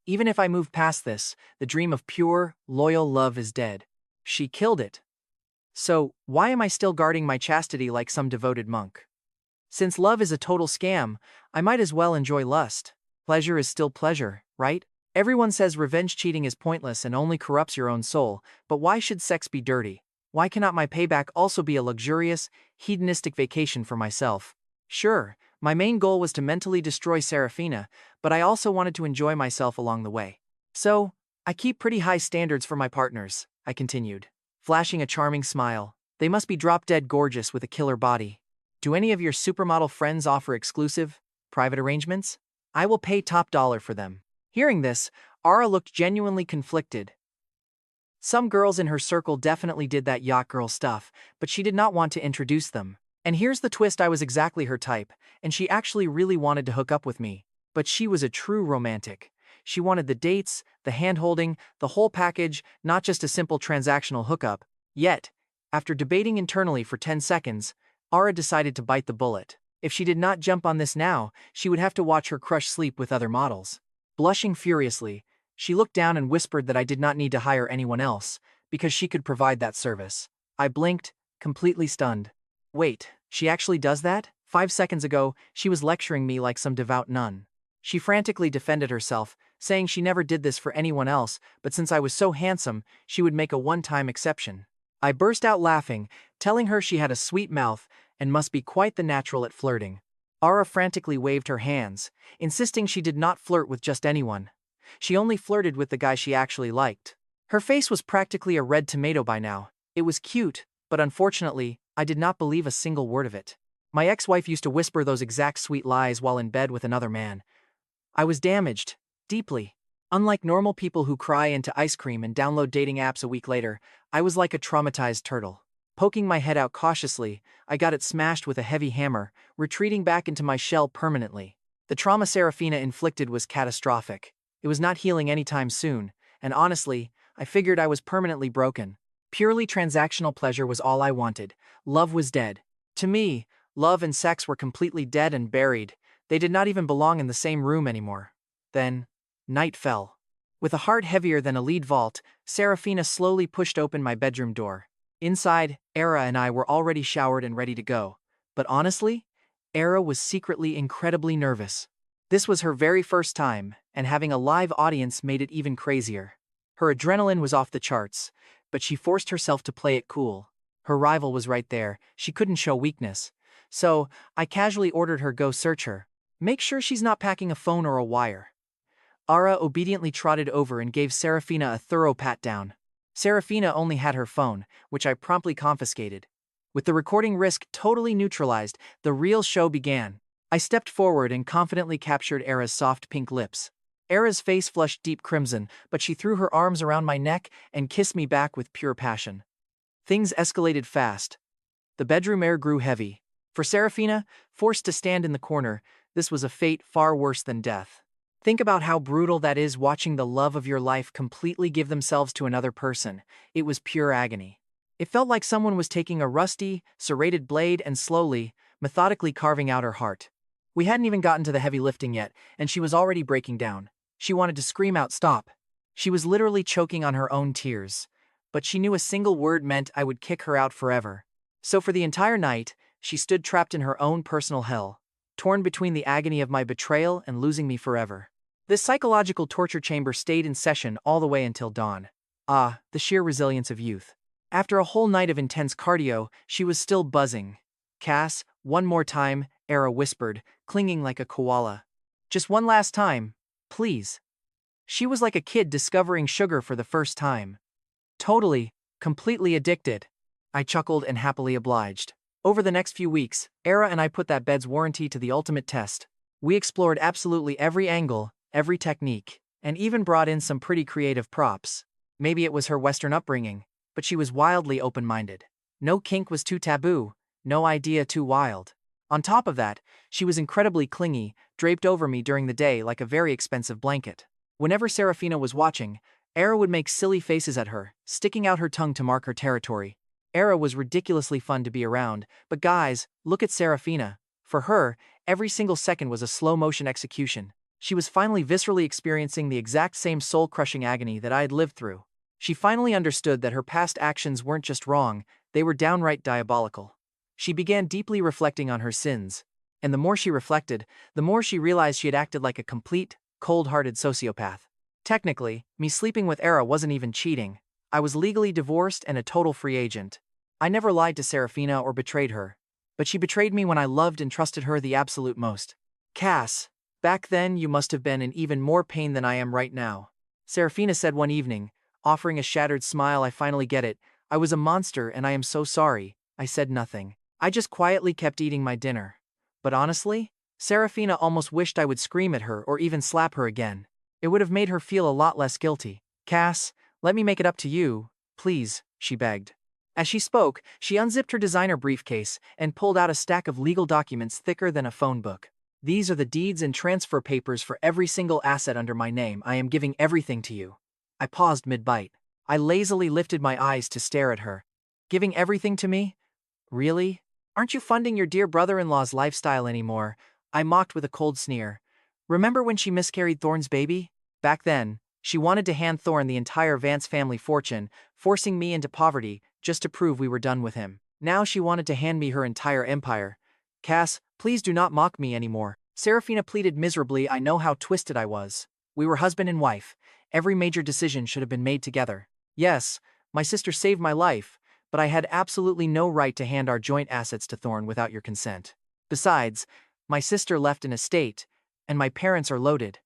Speaker 1: Even if I move past this, the dream of pure, loyal love is dead. She killed it. So, why am I still guarding my chastity like some devoted monk? Since love is a total scam, I might as well enjoy lust. Pleasure is still pleasure, right? Everyone says revenge cheating is pointless and only corrupts your own soul, but why should sex be dirty? Why cannot my payback also be a luxurious, hedonistic vacation for myself? Sure, my main goal was to mentally destroy Seraphina, but I also wanted to enjoy myself along the way. So, I keep pretty high standards for my partners, I continued, flashing a charming smile. They must be drop-dead gorgeous with a killer body. Do any of your supermodel friends offer exclusive, private arrangements? I will pay top dollar for them. Hearing this, Ara looked genuinely conflicted. Some girls in her circle definitely did that yacht girl stuff, but she did not want to introduce them. And here's the twist, I was exactly her type, and she actually really wanted to hook up with me. But she was a true romantic. She wanted the dates, the hand-holding, the whole package, not just a simple transactional hookup. Yet, after debating internally for 10 seconds, Ara decided to bite the bullet. If she did not jump on this now, she would have to watch her crush sleep with other models. Blushing furiously, she looked down and whispered that I did not need to hire anyone else, because she could provide that service. I blinked, completely stunned. Wait, she actually does that? 5 seconds ago, she was lecturing me like some devout nun. She frantically defended herself, saying she never did this for anyone else, but since I was so handsome, she would make a one-time exception. I burst out laughing, telling her she had a sweet mouth and must be quite the natural at flirting. Ara frantically waved her hands, insisting she did not flirt with just anyone. She only flirted with the guy she actually liked. Her face was practically a red tomato by now. It was cute, but unfortunately, I did not believe a single word of it. My ex-wife used to whisper those exact sweet lies while in bed with another man. I was damaged, deeply. Unlike normal people who cry into ice cream and download dating apps a week later, I was like a traumatized turtle. Poking my head out cautiously, I got it smashed with a heavy hammer, retreating back into my shell permanently. The trauma Seraphina inflicted was catastrophic. It was not healing anytime soon, and honestly, I figured I was permanently broken. Purely transactional pleasure was all I wanted. Love was dead. To me, love and sex were completely dead and buried. They did not even belong in the same room anymore. Then, night fell. With a heart heavier than a lead vault, Seraphina slowly pushed open my bedroom door. Inside, Era and I were already showered and ready to go. But honestly, Era was secretly incredibly nervous. This was her very first time, and having a live audience made it even crazier. Her adrenaline was off the charts, but she forced herself to play it cool. Her rival was right there, she couldn't show weakness. So, I casually ordered her go search her. Make sure she's not packing a phone or a wire. Ara obediently trotted over and gave Seraphina a thorough pat-down. Seraphina only had her phone, which I promptly confiscated. With the recording risk totally neutralized, the real show began. I stepped forward and confidently captured Era's soft pink lips. Era's face flushed deep crimson, but she threw her arms around my neck and kissed me back with pure passion. Things escalated fast. The bedroom air grew heavy. For Seraphina, forced to stand in the corner, this was a fate far worse than death. Think about how brutal that is, watching the love of your life completely give themselves to another person. It was pure agony. It felt like someone was taking a rusty, serrated blade and slowly, methodically carving out her heart. We hadn't even gotten to the heavy lifting yet, and she was already breaking down. She wanted to scream out, "Stop!" She was literally choking on her own tears. But she knew a single word meant I would kick her out forever. So for the entire night, she stood trapped in her own personal hell, torn between the agony of my betrayal and losing me forever. This psychological torture chamber stayed in session all the way until dawn. Ah, the sheer resilience of youth. After a whole night of intense cardio, she was still buzzing. "Cass, one more time," Era whispered, clinging like a koala. "Just one last time, please." She was like a kid discovering sugar for the first time. Totally, completely addicted. I chuckled and happily obliged. Over the next few weeks, Era and I put that bed's warranty to the ultimate test. We explored absolutely every angle, every technique, and even brought in some pretty creative props. Maybe it was her Western upbringing, but she was wildly open-minded. No kink was too taboo, no idea too wild. On top of that, she was incredibly clingy, draped over me during the day like a very expensive blanket. Whenever Seraphina was watching, Era would make silly faces at her, sticking out her tongue to mark her territory. Era was ridiculously fun to be around, but guys, look at Seraphina. For her, every single second was a slow-motion execution. She was finally viscerally experiencing the exact same soul-crushing agony that I had lived through. She finally understood that her past actions weren't just wrong, they were downright diabolical. She began deeply reflecting on her sins, and the more she reflected, the more she realized she had acted like a complete, cold-hearted sociopath. Technically, me sleeping with Era wasn't even cheating. I was legally divorced and a total free agent. I never lied to Seraphina or betrayed her. But she betrayed me when I loved and trusted her the absolute most. "Cass, back then you must have been in even more pain than I am right now," Seraphina said one evening, offering a shattered smile. "I finally get it. I was a monster and I am so sorry." I said nothing. I just quietly kept eating my dinner. But honestly, Seraphina almost wished I would scream at her or even slap her again. It would have made her feel a lot less guilty. "Cass, let me make it up to you, please," she begged. As she spoke, she unzipped her designer briefcase and pulled out a stack of legal documents thicker than a phone book. "These are the deeds and transfer papers for every single asset under my name. I am giving everything to you." I paused mid-bite. I lazily lifted my eyes to stare at her. "Giving everything to me? Really? Aren't you funding your dear brother-in-law's lifestyle anymore?" I mocked with a cold sneer. "Remember when she miscarried Thorne's baby? Back then, she wanted to hand Thorne the entire Vance family fortune, forcing me into poverty just to prove we were done with him. Now she wanted to hand me her entire empire. Cass, please do not mock me anymore." Seraphina pleaded miserably. I know how twisted I was. We were husband and wife. Every major decision should have been made together. Yes, my sister saved my life, but I had absolutely no right to hand our joint assets to Thorne without your consent. Besides, my sister left an estate, and my parents are loaded.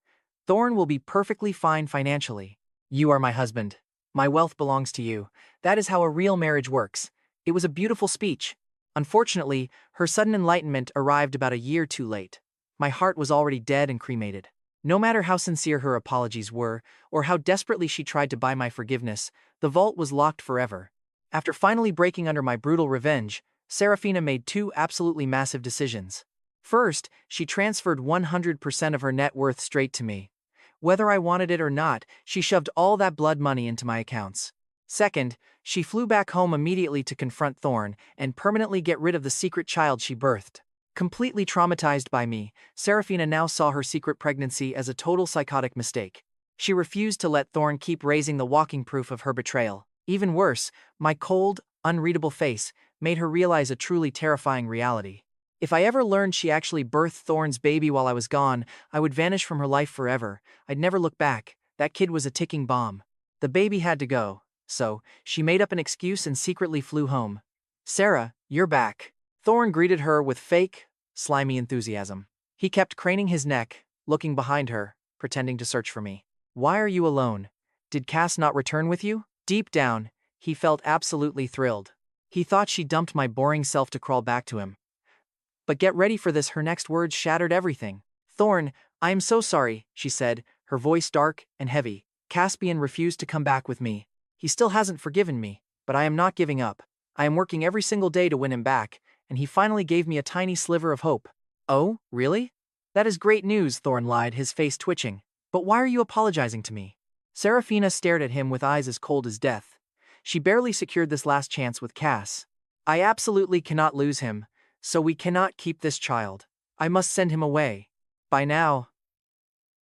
Speaker 1: Thorn will be perfectly fine financially. You are my husband. My wealth belongs to you. That is how a real marriage works. It was a beautiful speech. Unfortunately, her sudden enlightenment arrived about a year too late. My heart was already dead and cremated. No matter how sincere her apologies were, or how desperately she tried to buy my forgiveness, the vault was locked forever. After finally breaking under my brutal revenge, Seraphina made two absolutely massive decisions. First, she transferred 100% of her net worth straight to me. Whether I wanted it or not, she shoved all that blood money into my accounts. Second, she flew back home immediately to confront Thorn and permanently get rid of the secret child she birthed. Completely traumatized by me, Seraphina now saw her secret pregnancy as a total psychotic mistake. She refused to let Thorn keep raising the walking proof of her betrayal. Even worse, my cold, unreadable face made her realize a truly terrifying reality. If I ever learned she actually birthed Thorn's baby while I was gone, I would vanish from her life forever. I'd never look back. That kid was a ticking bomb. The baby had to go. So, she made up an excuse and secretly flew home. Sarah, you're back. Thorn greeted her with fake, slimy enthusiasm. He kept craning his neck, looking behind her, pretending to search for me. Why are you alone? Did Cass not return with you? Deep down, he felt absolutely thrilled. He thought she dumped my boring self to crawl back to him. But get ready for this, her next words shattered everything. Thorn, I am so sorry, she said, her voice dark and heavy. Caspian refused to come back with me. He still hasn't forgiven me, but I am not giving up. I am working every single day to win him back, and he finally gave me a tiny sliver of hope. Oh, really? That is great news, Thorn lied, his face twitching. But why are you apologizing to me? Seraphina stared at him with eyes as cold as death. She barely secured this last chance with Cass. I absolutely cannot lose him, so we cannot keep this child. I must send him away. By now,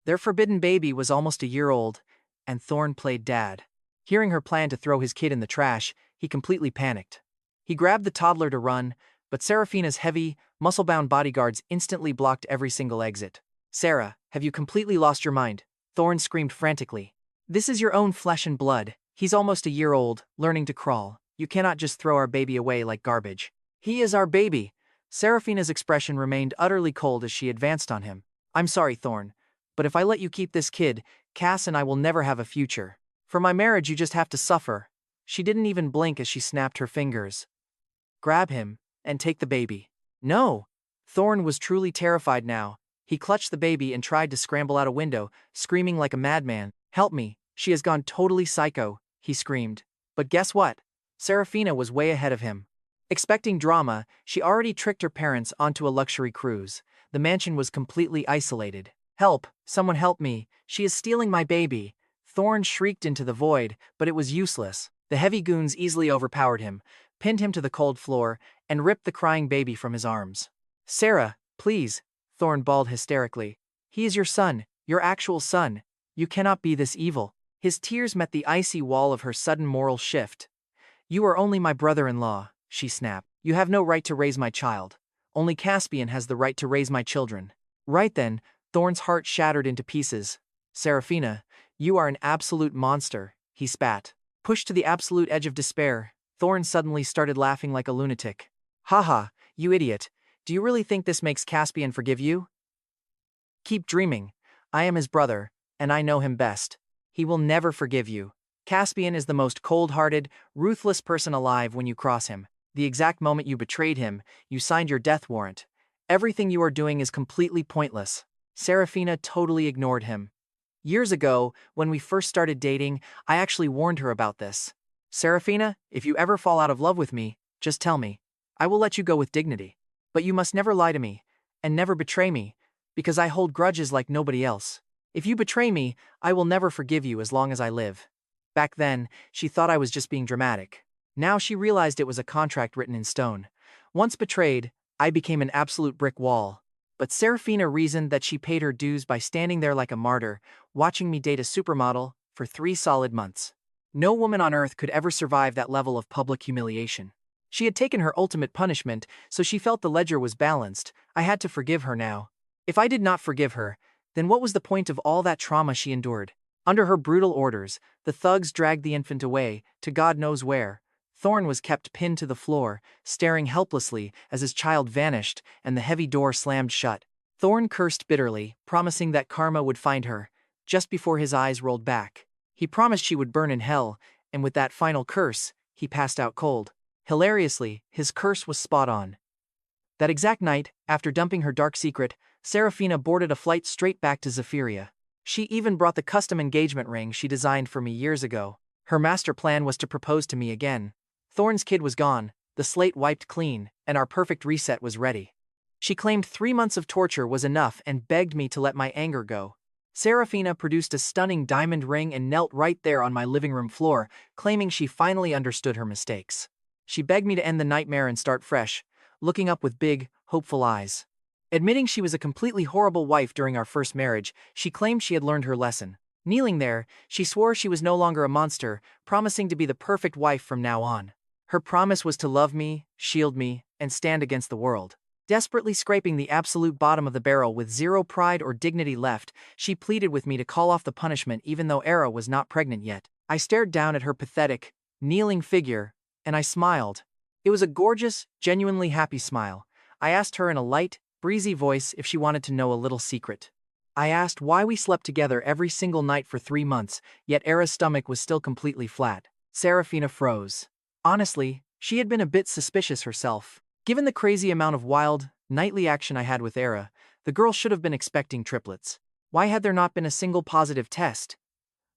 Speaker 1: their forbidden baby was almost a year old, and Thorn played dad. Hearing her plan to throw his kid in the trash, he completely panicked. He grabbed the toddler to run, but Seraphina's heavy, muscle-bound bodyguards instantly blocked every single exit. Sarah, have you completely lost your mind? Thorn screamed frantically. This is your own flesh and blood. He's almost a year old, learning to crawl. You cannot just throw our baby away like garbage. He is our baby. Seraphina's expression remained utterly cold as she advanced on him. I'm sorry, Thorn, but if I let you keep this kid, Cass and I will never have a future. For my marriage you just have to suffer. She didn't even blink as she snapped her fingers. Grab him, and take the baby. No! Thorn was truly terrified now. He clutched the baby and tried to scramble out a window, screaming like a madman. Help me, she has gone totally psycho, he screamed. But guess what? Seraphina was way ahead of him. Expecting drama, she already tricked her parents onto a luxury cruise. The mansion was completely isolated. Help, someone help me, she is stealing my baby. Thorn shrieked into the void, but it was useless. The heavy goons easily overpowered him, pinned him to the cold floor, and ripped the crying baby from his arms. Sarah, please, Thorn bawled hysterically. He is your son, your actual son. You cannot be this evil. His tears met the icy wall of her sudden moral shift. You are only my brother-in-law, she snapped. You have no right to raise my child. Only Caspian has the right to raise my children. Right then, Thorn's heart shattered into pieces. Seraphina, you are an absolute monster, he spat. Pushed to the absolute edge of despair, Thorn suddenly started laughing like a lunatic. Haha, you idiot. Do you really think this makes Caspian forgive you? Keep dreaming. I am his brother, and I know him best. He will never forgive you. Caspian is the most cold-hearted, ruthless person alive when you cross him. The exact moment you betrayed him, you signed your death warrant. Everything you are doing is completely pointless. Seraphina totally ignored him. Years ago, when we first started dating, I actually warned her about this. Seraphina, if you ever fall out of love with me, just tell me. I will let you go with dignity. But you must never lie to me, and never betray me, because I hold grudges like nobody else. If you betray me, I will never forgive you as long as I live. Back then, she thought I was just being dramatic. Now she realized it was a contract written in stone. Once betrayed, I became an absolute brick wall. But Seraphina reasoned that she paid her dues by standing there like a martyr, watching me date a supermodel for 3 solid months. No woman on earth could ever survive that level of public humiliation. She had taken her ultimate punishment, so she felt the ledger was balanced. I had to forgive her now. If I did not forgive her, then what was the point of all that trauma she endured? Under her brutal orders, the thugs dragged the infant away, to God knows where. Thorn was kept pinned to the floor, staring helplessly as his child vanished and the heavy door slammed shut. Thorn cursed bitterly, promising that karma would find her, just before his eyes rolled back. He promised she would burn in hell, and with that final curse, he passed out cold. Hilariously, his curse was spot on. That exact night, after dumping her dark secret, Seraphina boarded a flight straight back to Zephyria. She even brought the custom engagement ring she designed for me years ago. Her master plan was to propose to me again. Thorn's kid was gone, the slate wiped clean, and our perfect reset was ready. She claimed 3 months of torture was enough and begged me to let my anger go. Seraphina produced a stunning diamond ring and knelt right there on my living room floor, claiming she finally understood her mistakes. She begged me to end the nightmare and start fresh, looking up with big, hopeful eyes. Admitting she was a completely horrible wife during our first marriage, she claimed she had learned her lesson. Kneeling there, she swore she was no longer a monster, promising to be the perfect wife from now on. Her promise was to love me, shield me, and stand against the world. Desperately scraping the absolute bottom of the barrel with zero pride or dignity left, she pleaded with me to call off the punishment even though Era was not pregnant yet. I stared down at her pathetic, kneeling figure, and I smiled. It was a gorgeous, genuinely happy smile. I asked her in a light, breezy voice if she wanted to know a little secret. I asked why we slept together every single night for 3 months, yet Era's stomach was still completely flat. Seraphina froze. Honestly, she had been a bit suspicious herself. Given the crazy amount of wild, nightly action I had with Era, the girl should have been expecting triplets. Why had there not been a single positive test?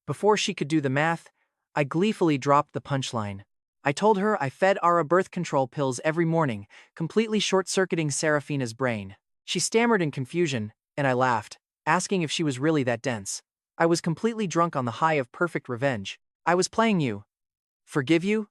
Speaker 1: Before she could do the math, I gleefully dropped the punchline. I told her I fed Ara birth control pills every morning, completely short-circuiting Seraphina's brain. She stammered in confusion, and I laughed, asking if she was really that dense. I was completely drunk on the high of perfect revenge. I was playing you. Forgive you?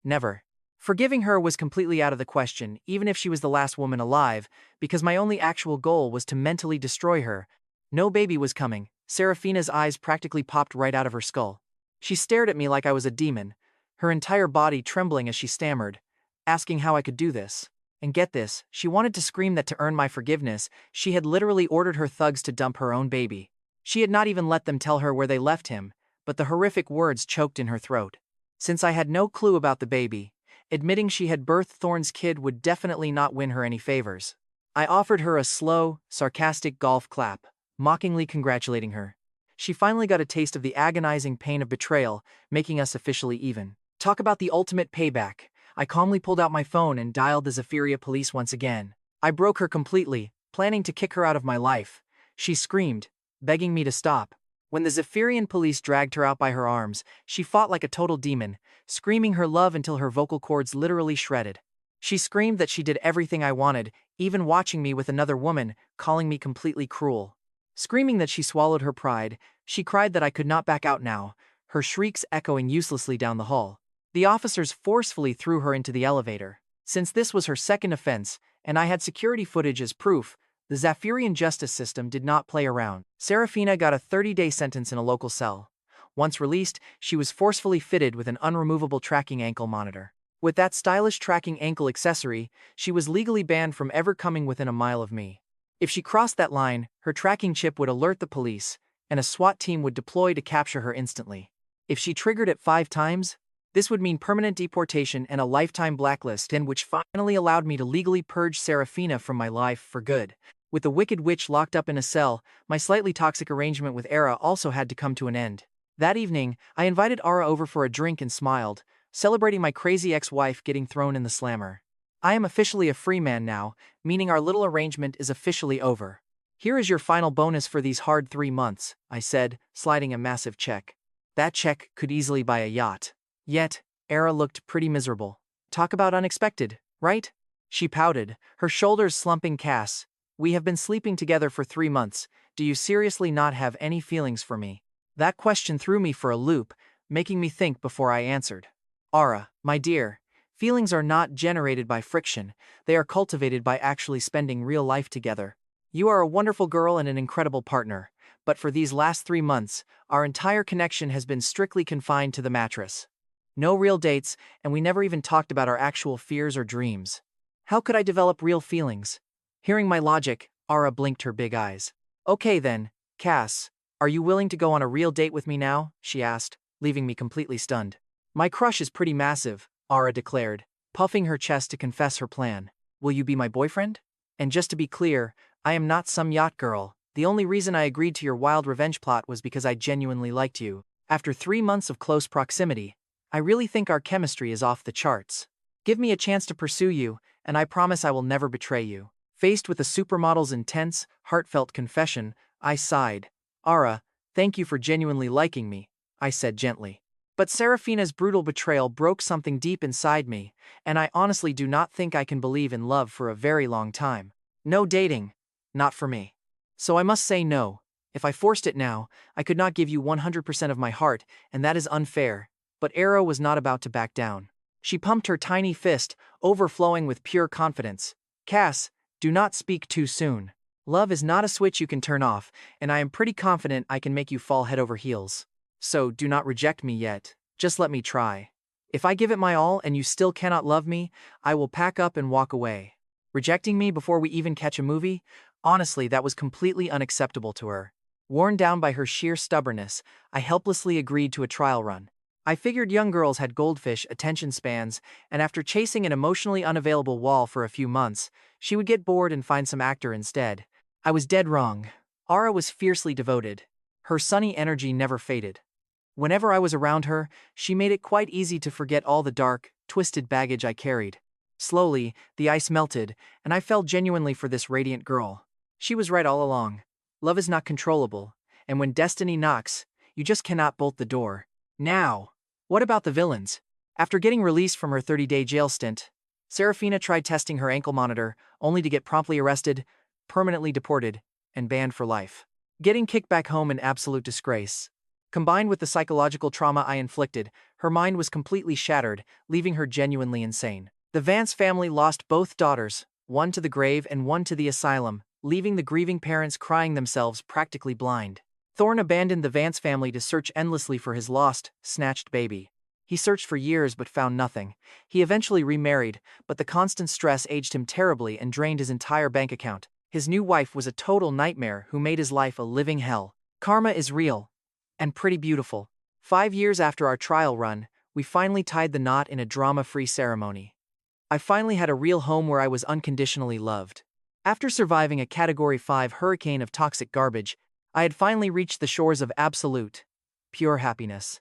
Speaker 1: Never. Forgiving her was completely out of the question, even if she was the last woman alive, because my only actual goal was to mentally destroy her. No baby was coming. Seraphina's eyes practically popped right out of her skull. She stared at me like I was a demon, her entire body trembling as she stammered, asking how I could do this. And get this, she wanted to scream that to earn my forgiveness, she had literally ordered her thugs to dump her own baby. She had not even let them tell her where they left him, but the horrific words choked in her throat. Since I had no clue about the baby, admitting she had birthed Thorn's kid would definitely not win her any favors. I offered her a slow, sarcastic golf clap, mockingly congratulating her. She finally got a taste of the agonizing pain of betrayal, making us officially even. Talk about the ultimate payback. I calmly pulled out my phone and dialed the Zephyria police once again. I broke her completely, planning to kick her out of my life. She screamed, begging me to stop. When the Zephyrian police dragged her out by her arms, she fought like a total demon, screaming her love until her vocal cords literally shredded. She screamed that she did everything I wanted, even watching me with another woman, calling me completely cruel. Screaming that she swallowed her pride, she cried that I could not back out now, her shrieks echoing uselessly down the hall. The officers forcefully threw her into the elevator. Since this was her second offense, and I had security footage as proof, the Zephyrian justice system did not play around. Seraphina got a 30-day sentence in a local cell. Once released, she was forcefully fitted with an unremovable tracking ankle monitor. With that stylish tracking ankle accessory, she was legally banned from ever coming within a mile of me. If she crossed that line, her tracking chip would alert the police, and a SWAT team would deploy to capture her instantly. If she triggered it 5 times, this would mean permanent deportation and a lifetime blacklist, and which finally allowed me to legally purge Seraphina from my life for good. With the wicked witch locked up in a cell, my slightly toxic arrangement with Era also had to come to an end. That evening, I invited Ara over for a drink and smiled, celebrating my crazy ex-wife getting thrown in the slammer. I am officially a free man now, meaning our little arrangement is officially over. Here is your final bonus for these hard 3 months, I said, sliding a massive check. That check could easily buy a yacht. Yet, Era looked pretty miserable. Talk about unexpected, right? She pouted, her shoulders slumping. Cass, we have been sleeping together for 3 months. Do you seriously not have any feelings for me? That question threw me for a loop, making me think before I answered. Ara, my dear, feelings are not generated by friction, they are cultivated by actually spending real life together. You are a wonderful girl and an incredible partner, but for these last 3 months, our entire connection has been strictly confined to the mattress. No real dates, and we never even talked about our actual fears or dreams. How could I develop real feelings? Hearing my logic, Ara blinked her big eyes. Okay then, Cass, are you willing to go on a real date with me now? She asked, leaving me completely stunned. My crush is pretty massive, Ara declared, puffing her chest to confess her plan. Will you be my boyfriend? And just to be clear, I am not some yacht girl, The only reason I agreed to your wild revenge plot was because I genuinely liked you. After 3 months of close proximity, I really think our chemistry is off the charts. Give me a chance to pursue you, and I promise I will never betray you." Faced with the supermodel's intense, heartfelt confession, I sighed. "Ara, thank you for genuinely liking me," I said gently. But Seraphina's brutal betrayal broke something deep inside me, and I honestly do not think I can believe in love for a very long time. No dating. Not for me. So I must say no. If I forced it now, I could not give you 100% of my heart, and that is unfair. But Arrow was not about to back down. She pumped her tiny fist, overflowing with pure confidence. "Cass, do not speak too soon. Love is not a switch you can turn off, and I am pretty confident I can make you fall head over heels. So do not reject me yet. Just let me try. If I give it my all and you still cannot love me, I will pack up and walk away." Rejecting me before we even catch a movie? Honestly, that was completely unacceptable to her. Worn down by her sheer stubbornness, I helplessly agreed to a trial run. I figured young girls had goldfish attention spans, and after chasing an emotionally unavailable wall for a few months, she would get bored and find some actor instead. I was dead wrong. Ara was fiercely devoted. Her sunny energy never faded. Whenever I was around her, she made it quite easy to forget all the dark, twisted baggage I carried. Slowly, the ice melted, and I fell genuinely for this radiant girl. She was right all along. Love is not controllable, and when destiny knocks, you just cannot bolt the door. Now, what about the villains? After getting released from her 30-day jail stint, Seraphina tried testing her ankle monitor, only to get promptly arrested, permanently deported, and banned for life. Getting kicked back home in absolute disgrace. Combined with the psychological trauma I inflicted, her mind was completely shattered, leaving her genuinely insane. The Vance family lost both daughters, one to the grave and one to the asylum, leaving the grieving parents crying themselves practically blind. Thorne abandoned the Vance family to search endlessly for his lost, snatched baby. He searched for years but found nothing. He eventually remarried, but the constant stress aged him terribly and drained his entire bank account. His new wife was a total nightmare who made his life a living hell. Karma is real. And pretty beautiful. 5 years after our trial run, we finally tied the knot in a drama-free ceremony. I finally had a real home where I was unconditionally loved. After surviving a Category 5 hurricane of toxic garbage, I had finally reached the shores of absolute, pure happiness.